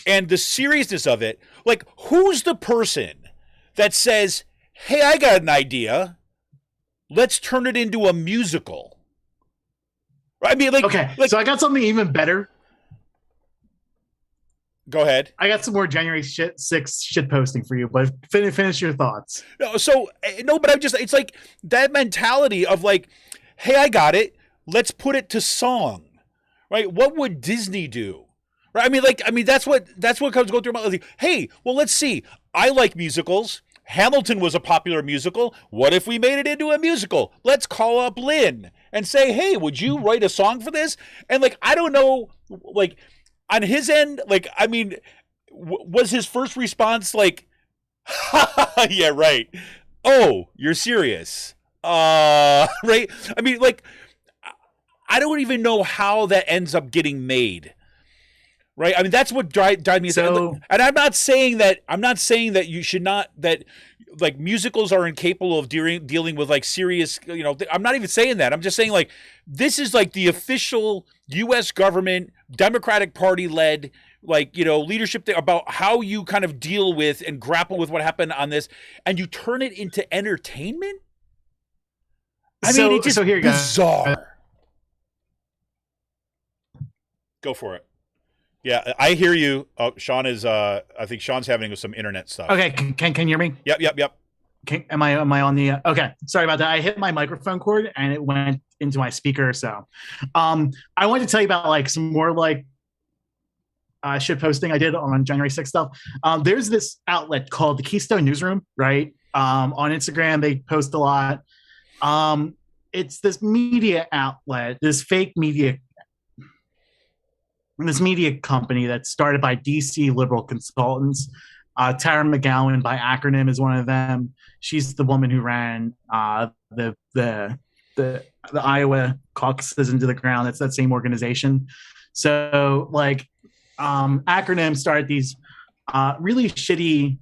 And the seriousness of it. Who's the person that says, hey, I got an idea, let's turn it into a musical? I mean, okay, so I got something even better. Go ahead. I got some more January 6th shit posting for you, but finish your thoughts. But I'm just, it's that mentality of hey, I got it, let's put it to song, right? What would Disney do? Right? I mean, that's what comes going through my mind. Hey, well, let's see. I like musicals. Hamilton was a popular musical. What if we made it into a musical? Let's call up Lynn and say, hey, would you write a song for this? And I don't know, on his end, I mean, was his first response yeah, right. Oh, you're serious. Right? I mean, I don't even know how that ends up getting made. Right? I mean, that's what drives me. And I'm not saying that you should not, that musicals are incapable of dealing with serious, I'm not even saying that. I'm just saying this is the official U.S. government, Democratic Party led, leadership about how you kind of deal with and grapple with what happened on this, and you turn it into entertainment. I mean, it's just bizarre. Go for it. Yeah, I hear you. Oh, Sean is. I think Sean's having some internet stuff. Okay, can you hear me? Yep. Am I on the? Okay, sorry about that. I hit my microphone cord and it went into my speaker. So, I wanted to tell you about some more shit posting I did on January 6th stuff. There's this outlet called the Keystone Newsroom, right? On Instagram, they post a lot. It's this media outlet, this fake media. this media company that's started by DC liberal consultants. Tara McGowan by acronym is one of them. She's the woman who ran the Iowa caucuses into the ground. That's that same organization. So like acronym started these really shitty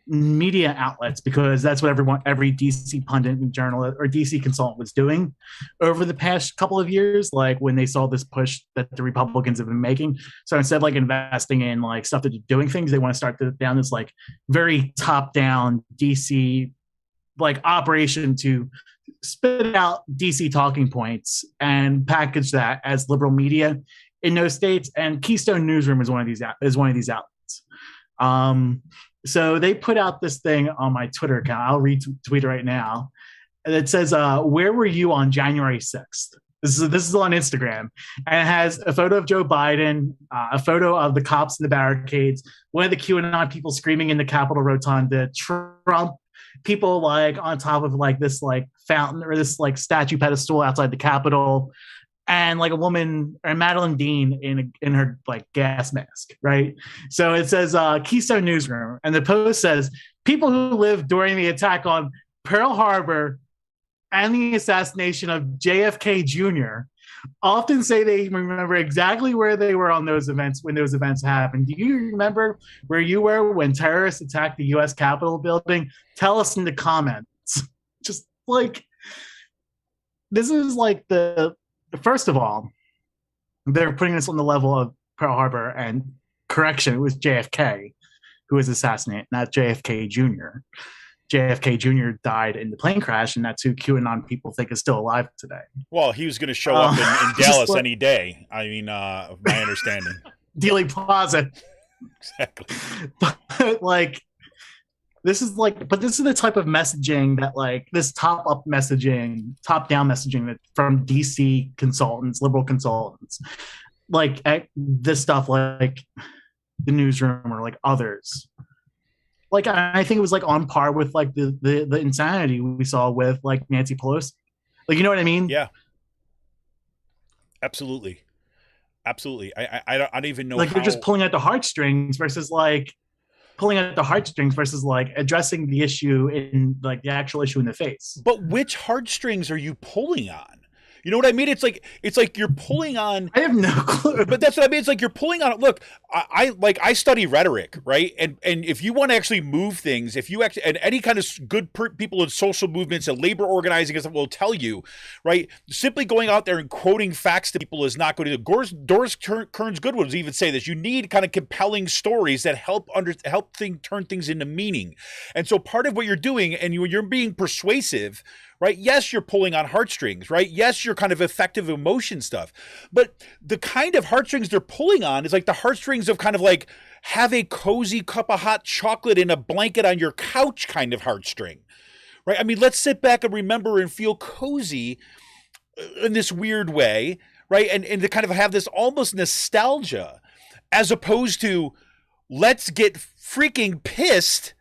media outlets because that's what every DC pundit and journalist or DC consultant was doing over the past couple of years, like when they saw this push that the Republicans have been making. So instead of like investing in like stuff that are doing things, they want to start down this like very top down DC like operation to spit out DC talking points and package that as liberal media in those states. And Keystone Newsroom is one of these outlets. So they put out this thing on my Twitter account. I'll retweet it right now. And it says, where were you on January 6th? This is on Instagram. And it has a photo of Joe Biden, a photo of the cops in the barricades, one of the QAnon people screaming in the Capitol Rotunda, Trump, people like on top of like this like fountain or this like statue pedestal outside the Capitol, and like a woman or Madeline Dean in her like gas mask, right? So it says Keystone Newsroom, and the post says people who lived during the attack on Pearl Harbor and the assassination of JFK Jr. often say they remember exactly where they were on those events when those events happened. Do you remember where you were when terrorists attacked the U.S. Capitol building? Tell us in the comments. Just like this is like the first of all, they're putting this on the level of Pearl Harbor, and correction, it was JFK who was assassinated, not JFK Jr. JFK Jr. died in the plane crash, and that's who QAnon people think is still alive today. Well, he was going to show up in Dallas any day. I mean, my understanding. Dealey Plaza. Exactly. But like, this is the type of messaging that like this top down messaging that from DC consultants, liberal consultants, like this stuff like the Newsroom or like others. Like I think it was like on par with like the insanity we saw with like Nancy Pelosi. Like, you know what I mean? Yeah. Absolutely. Absolutely. I don't even know like they're just pulling at the heartstrings versus like addressing the issue in like the actual issue in the face. But which heartstrings are you pulling on? You know what I mean? It's like you're pulling on. I have no clue. But that's what I mean. It's like you're pulling on. Look, I study rhetoric, right? And if you want to actually move things, if you actually, and any kind of good people in social movements and labor organizing will tell you, right? Simply going out there and quoting facts to people is not going to do. Doris Kearns Goodwin would even say this. You need kind of compelling stories that help turn things into meaning. And so part of what you're doing, and you're being persuasive, right? Yes, you're pulling on heartstrings, right? Yes, you're kind of effective emotion stuff. But the kind of heartstrings they're pulling on is like the heartstrings of kind of like have a cozy cup of hot chocolate in a blanket on your couch kind of heartstring, right? I mean, let's sit back and remember and feel cozy in this weird way, right? And to kind of have this almost nostalgia as opposed to let's get freaking pissed,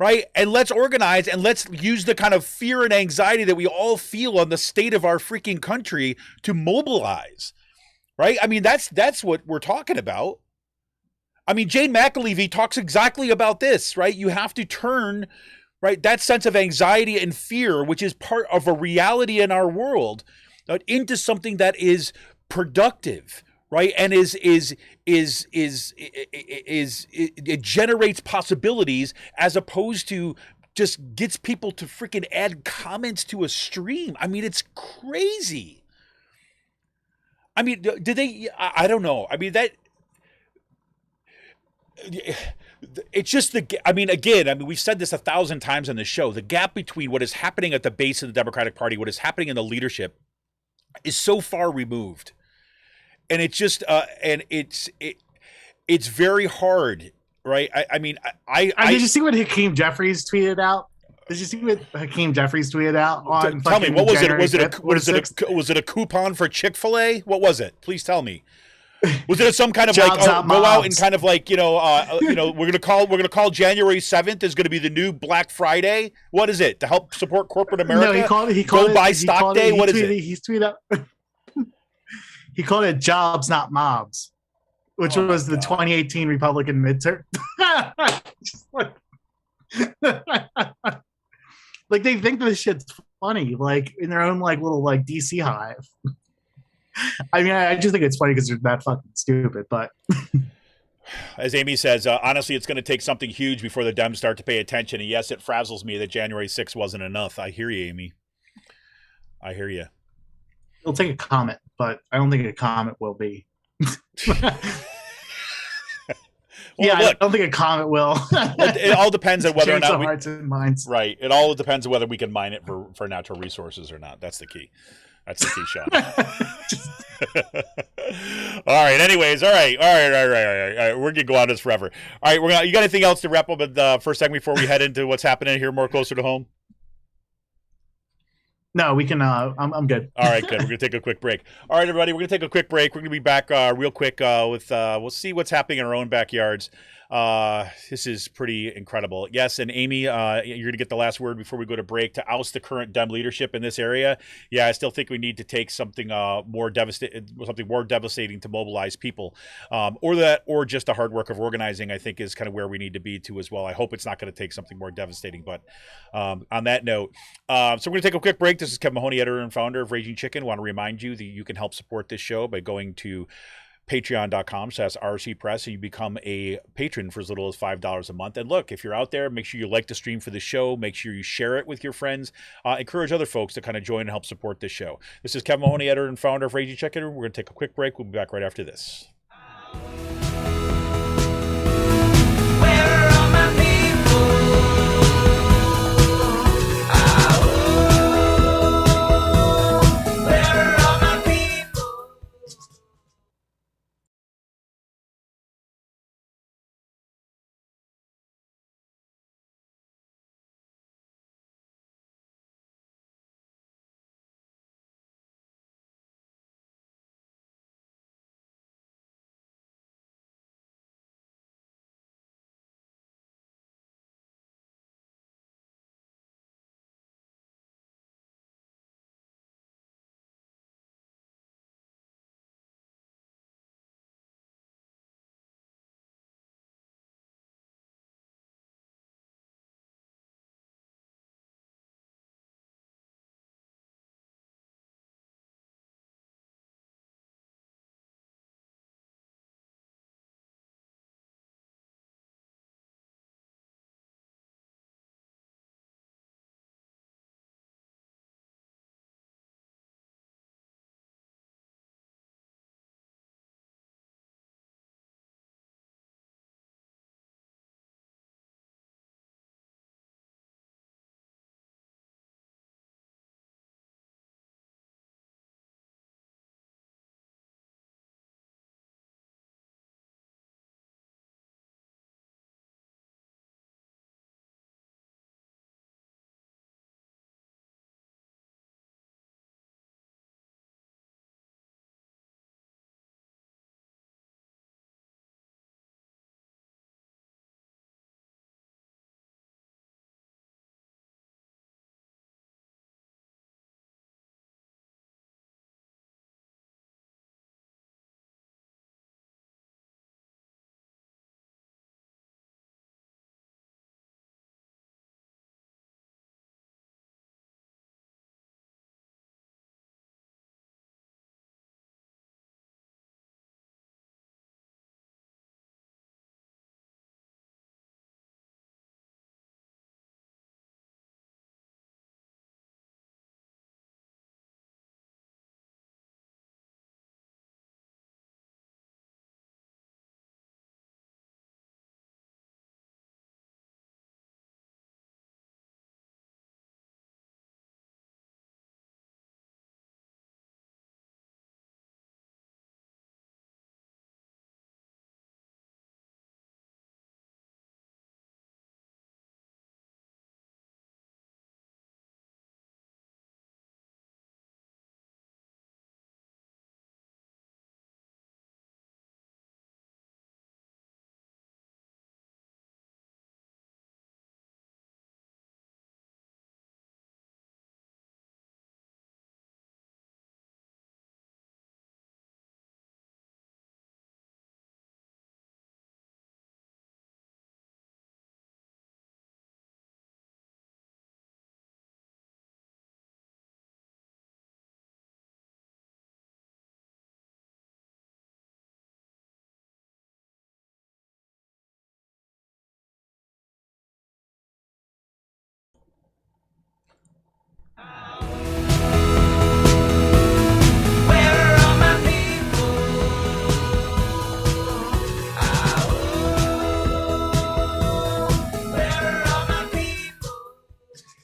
right? And let's organize and let's use the kind of fear and anxiety that we all feel on the state of our freaking country to mobilize, right? I mean, that's what we're talking about. I mean, Jane McAlevey talks exactly about this, right? You have to turn, right, that sense of anxiety and fear, which is part of a reality in our world, into something that is productive, right? And it generates possibilities as opposed to just gets people to freaking add comments to a stream. I mean, it's crazy. I mean, did they, I don't know. I mean, it's just we've said this 1,000 times on the show. The gap between what is happening at the base of the Democratic Party, what is happening in the leadership is so far removed. And it's just, it's very hard, right? I mean, did you see what Hakeem Jeffries tweeted out? Did you see what Hakeem Jeffries tweeted out? On tell me, what was it? Was it a coupon for Chick-fil-A? What was it? Please tell me. Was it some kind of like go out and kind of like we're gonna call January 7th is gonna be the new Black Friday? What is it to help support corporate America? No, he called go buy stock day. What is it? He's tweeted out. he called it jobs, not mobs, which was the 2018 Republican midterm. Like they think this shit's funny, like in their own like little like DC hive. I mean, I just think it's funny because they're that fucking stupid. But as Amy says, honestly, it's going to take something huge before the Dems start to pay attention. And yes, it frazzles me that January 6th wasn't enough. I hear you, Amy. I hear you. It'll take a comet, but I don't think a comet will be. Well, yeah, look, I don't think a comet will. It all depends on whether or not hearts and minds. Right. It all depends on whether we can mine it for natural resources or not. That's the key. That's the key, Sean. All right. Anyways, all right. We're gonna go on this forever. All right. You got anything else to wrap up with for a second before we head into what's happening here more closer to home? No, we can. I'm good. All right, good. We're going to take a quick break. All right, everybody, we're going to take a quick break. We're going to be back real quick with, we'll see what's happening in our own backyards. This is pretty incredible. Yes, and Amy, you're going to get the last word before we go to break to oust the current Dem leadership in this area. Yeah, I still think we need to take something more devastating to mobilize people, or just the hard work of organizing. I think is kind of where we need to be to as well. I hope it's not going to take something more devastating. But on that note, so we're going to take a quick break. This is Kevin Mahoney, editor and founder of Raging Chicken. I want to remind you that you can help support this show by going to patreon.com/RC Press and you become a patron for as little as $5 a month. And look, if you're out there, make sure you like the stream for the show. Make sure you share it with your friends. Encourage other folks to kind of join and help support this show. This is Kevin Mahoney, editor and founder of Raging Chicken. We're going to take a quick break. We'll be back right after this.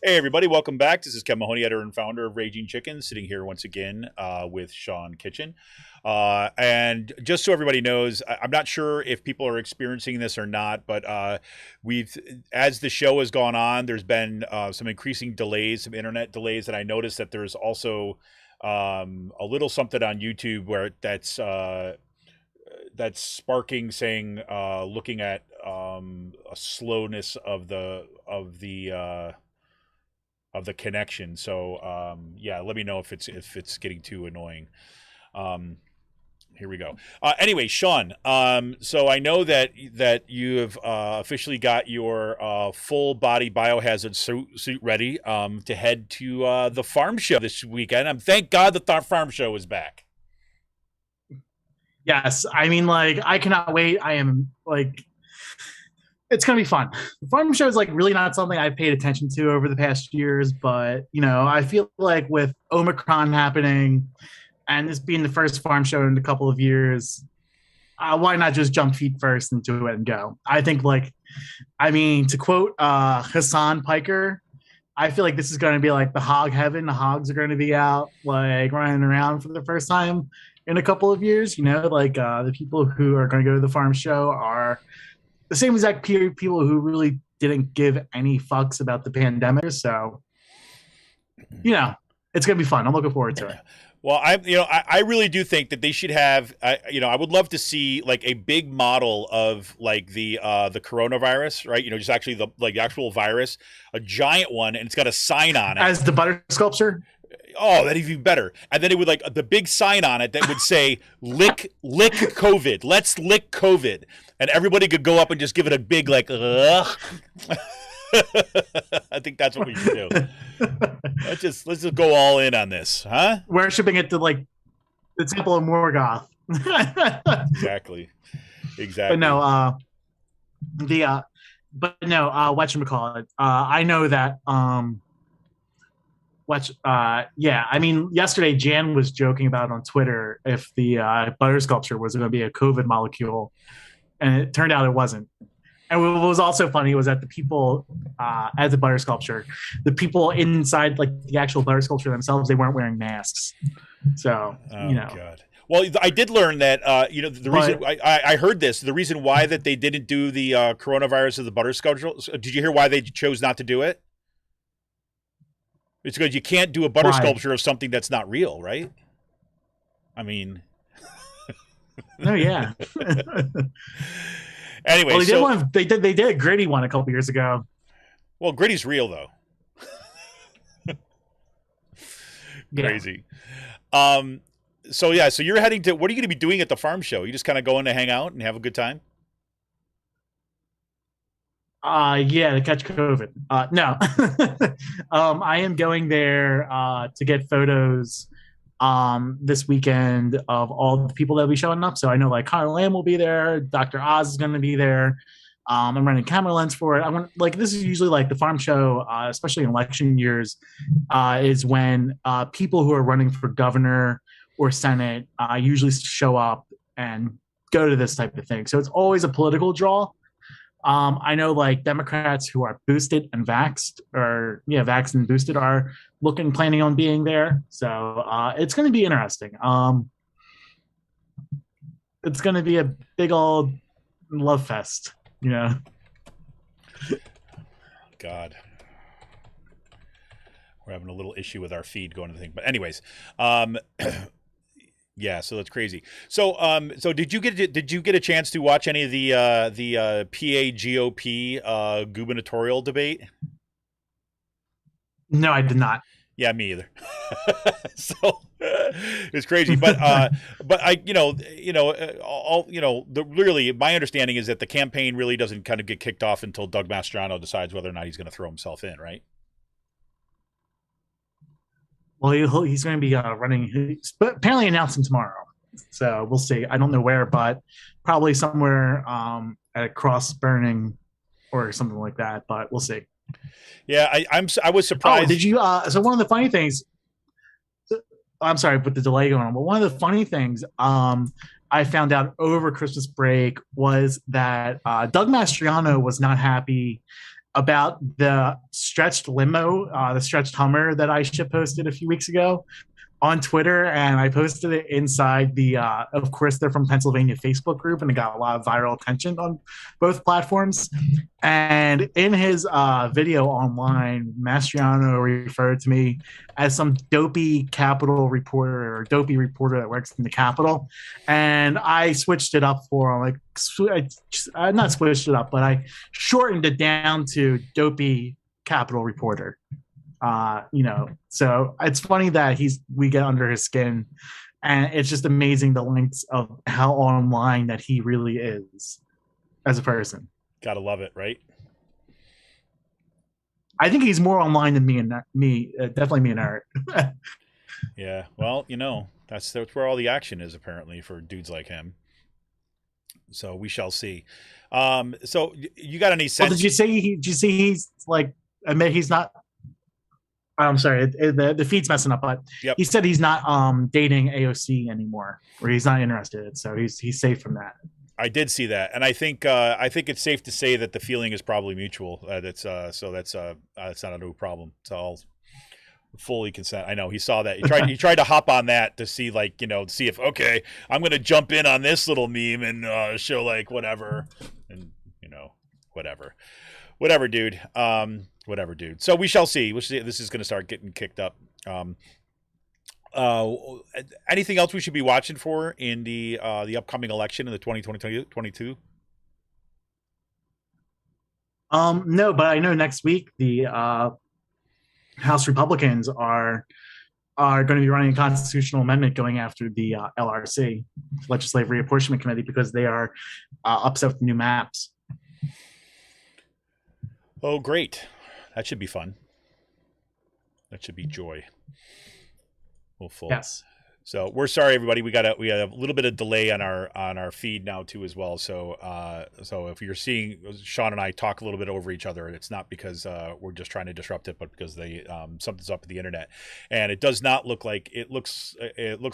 Hey, everybody, welcome back. This is Ken Mahoney, editor and founder of Raging Chicken, sitting here once again with Sean Kitchen. And just so everybody knows, I'm not sure if people are experiencing this or not, but as the show has gone on, there's been some increasing delays, some internet delays, and I noticed that there's also a little something on YouTube where that's sparking, saying, looking at a slowness of the connection. So yeah, let me know if it's getting too annoying. Here we go. Anyway, Sean, so I know that you have officially got your full body biohazard suit ready to head to the farm show this weekend. Thank God the farm show is back. Yes, I mean, like, I cannot wait. I am like, it's gonna be fun. The farm show is like really not something I've paid attention to over the past years, but I feel like with Omicron happening and this being the first farm show in a couple of years, why not just jump feet first into it and go? I think, to quote Hassan Piker, I feel like this is going to be like the hog heaven. The hogs are going to be out like running around for the first time in a couple of years. The people who are going to go to the farm show are the same exact people who really didn't give any fucks about the pandemic. So, it's going to be fun. I'm looking forward to it. Well, I really do think that they should have, I would love to see like a big model of like the coronavirus, right? Just actually the actual virus, a giant one, and it's got a sign on it. As the butter sculpture? Oh, that'd even better. And then it would the big sign on it that would say, lick COVID. Let's lick COVID. And everybody could go up and just give it a big ugh. I think that's what we should do. Let's just go all in on this, huh? Worshipping it to the temple of Morgoth. Exactly. But no, whatchamacallit. I know that I mean, yesterday Jan was joking about on Twitter if the butter sculpture was going to be a COVID molecule, and it turned out it wasn't. And what was also funny was that the people at the butter sculpture, the people inside the actual butter sculpture themselves, they weren't wearing masks. So, God. Well, I did learn that, the reason I heard this, the reason why that they didn't do the coronavirus of the butter sculpture, did you hear why they chose not to do it? It's because you can't do a butter sculpture of something that's not real, right? I mean. Oh, yeah. Anyway, well, they did a gritty one a couple years ago. Well, gritty's real though. Crazy. So you're heading to, what are you going to be doing at the farm show? You just kind of going to hang out and have a good time? Yeah, to catch COVID. No. I am going there to get photos this weekend of all the people that will be showing up. So I know Connor Lamb will be there. Dr. Oz is going to be there. I'm running camera lens for it. This is usually the farm show, especially in election years, is when people who are running for governor or Senate usually show up and go to this type of thing. So it's always a political draw. I know Democrats who are boosted and vaxxed, vaxxed and boosted, are planning on being there. So it's going to be interesting. It's going to be a big old love fest, God. We're having a little issue with our feed going to the thing. But anyways, yeah, so that's crazy. So did you get a chance to watch any of the PA GOP gubernatorial debate? No, I did not. Yeah, me either. So it's crazy, but I, really, my understanding is that the campaign really doesn't kind of get kicked off until Doug Mastriano decides whether or not he's going to throw himself in, right? Well, he's going to be running. He's apparently announcing tomorrow, so we'll see. I don't know where, but probably somewhere at a cross burning or something like that. But we'll see. Yeah, I was surprised. Oh, did you? So one of the funny things. I'm sorry, with the delay going on, but one of the funny things I found out over Christmas break was that Doug Mastriano was not happy about the stretched limo, the stretched Hummer that I ship posted a few weeks ago on Twitter, and I posted it inside the, of course, they're from Pennsylvania Facebook group, and it got a lot of viral attention on both platforms. And in his video online, Mastriano referred to me as some dopey Capitol reporter or dopey reporter that works in the Capitol. And I switched it up for him. I not switched it up, but I shortened it down to dopey Capitol reporter. So it's funny that we get under his skin, and it's just amazing the lengths of how online that he really is as a person. Gotta love it, right? I think he's more online than definitely me and Eric. Yeah, well, that's where all the action is apparently for dudes like him. So we shall see. So you got any sense? Well, did you say he's like? Admit he's not. I'm sorry, the feed's messing up, but yep. He said he's not dating AOC anymore, or he's not interested, so he's safe from that. I did see that, and I think it's safe to say that the feeling is probably mutual. That's not a new problem. It's all fully consent. I know he saw that. He tried to hop on that to see see if okay, I'm going to jump in on this little meme and show whatever, and whatever, dude. Whatever, dude. So we shall see. This is going to start getting kicked up. Anything else we should be watching for in the upcoming election in the 2022? No, but I know next week the House Republicans are going to be running a constitutional amendment going after the LRC, Legislative Reapportionment Committee, because they are upset with the new maps. Oh, great. That should be fun. That should be joy. Hopeful. Yes. So we're sorry, everybody. We got a little bit of delay on our feed now too as well. So if you're seeing Sean and I talk a little bit over each other, it's not because we're just trying to disrupt it, but because something's up with the internet, and it does not look like it looks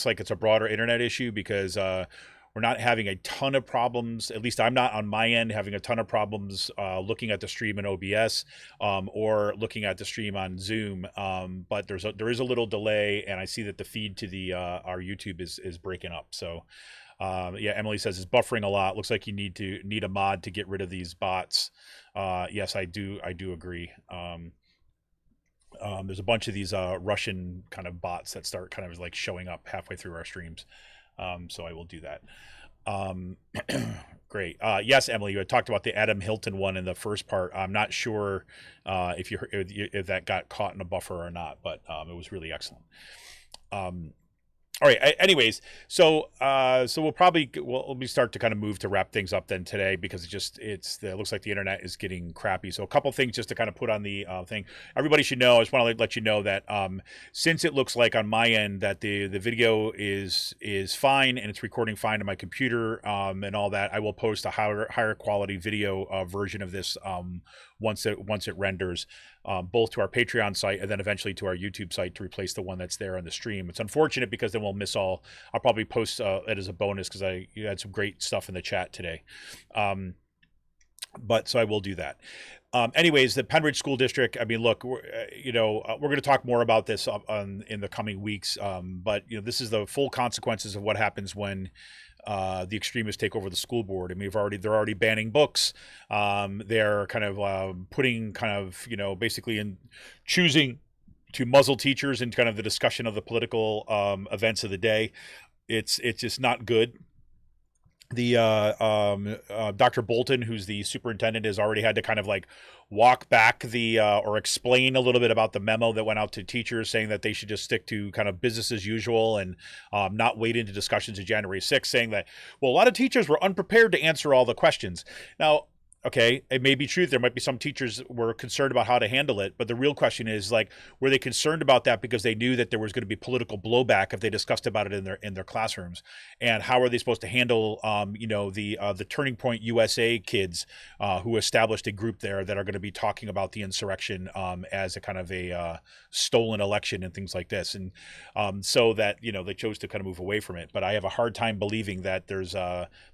like it's a broader internet issue because we're not having a ton of problems. At least I'm not on my end having a ton of problems looking at the stream in OBS or looking at the stream on Zoom. But there is a little delay, and I see that the feed to the our YouTube is breaking up. So yeah, Emily says it's buffering a lot. Looks like you need a mod to get rid of these bots. Yes, I do agree. There's a bunch of these Russian kind of bots that start kind of like showing up halfway through our streams. So I will do that. Great. Yes, Emily, you had talked about the Adam Hilton one in the first part. I'm not sure if that got caught in a buffer or not, but it was really excellent. All right. Anyways, so we'll start to kind of move to wrap things up then today because it looks like the internet is getting crappy. So a couple things just to kind of put on the thing. Everybody should know. I just want to let you know that since it looks like on my end that the video is fine and it's recording fine on my computer and all that, I will post a higher quality video version of this once it renders. Both to our Patreon site and then eventually to our YouTube site to replace the one that's there on the stream. It's unfortunate because then we'll miss all. I'll probably post it as a bonus because you had some great stuff in the chat today. But so I will do that. Anyways, the Penridge School District. I mean, look, we're going to talk more about this in the coming weeks. But this is the full consequences of what happens when the extremists take over the school board. I mean, they're already banning books. They're kind of putting basically in choosing to muzzle teachers in kind of the discussion of the political events of the day. It's just not good. The Dr. Bolton, who's the superintendent, has already had to kind of like walk back or explain a little bit about the memo that went out to teachers saying that they should just stick to kind of business as usual and not wade into discussions of January 6th, saying that, well, a lot of teachers were unprepared to answer all the questions. Now, okay, it may be true. There might be some teachers were concerned about how to handle it, but the real question is were they concerned about that because they knew that there was going to be political blowback if they discussed about it in their classrooms? And how are they supposed to handle, the Turning Point USA kids who established a group there that are going to be talking about the insurrection as a kind of a stolen election and things like this, and so that they chose to kind of move away from it. But I have a hard time believing that there's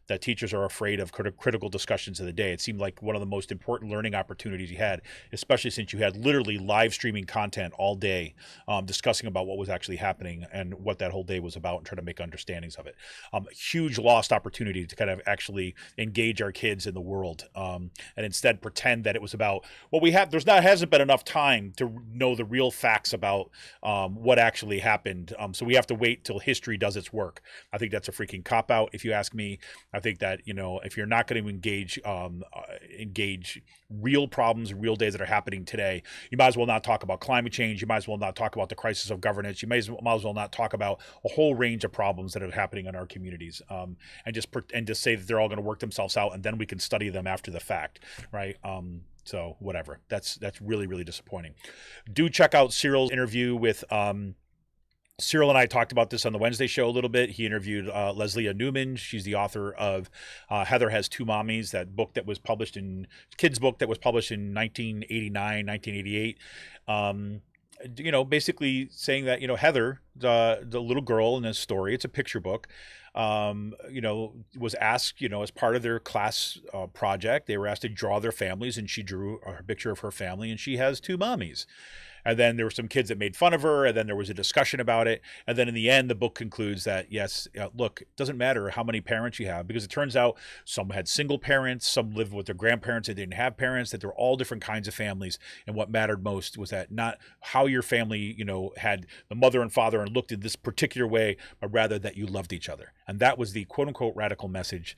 that teachers are afraid of critical discussions of the day. It seems seemed like one of the most important learning opportunities you had, especially since you had literally live streaming content all day, discussing about what was actually happening and what that whole day was about, and trying to make understandings of it. Huge lost opportunity to kind of actually engage our kids in the world, and instead pretend that it was about what we have. Hasn't been enough time to know the real facts about what actually happened. So we have to wait till history does its work. I think that's a freaking cop out, if you ask me. I think that, if you're not going to engage real problems, real days that are happening today, you might as well not talk about climate change. You might as well not talk about the crisis of governance. You might as well not talk about a whole range of problems that are happening in our communities, and just say that they're all going to work themselves out, and then we can study them after the fact, right? So whatever. That's really, really disappointing. Do check out Cyril's interview with Cyril and I talked about this on the Wednesday show a little bit. He interviewed Leslie Newman. She's the author of Heather Has Two Mommies, that book that was published in kids book that was published in 1989, 1988. Basically saying that, Heather, the little girl in this story, it's a picture book, was asked, as part of their class project, they were asked to draw their families, and she drew a picture of her family, and she has two mommies. And then there were some kids that made fun of her, and then there was a discussion about it. And then in the end, the book concludes that, yes, look, it doesn't matter how many parents you have, because it turns out some had single parents, some lived with their grandparents that didn't have parents, that there were all different kinds of families. And what mattered most was that not how your family, had the mother and father and looked in this particular way, but rather that you loved each other. And that was the quote unquote radical message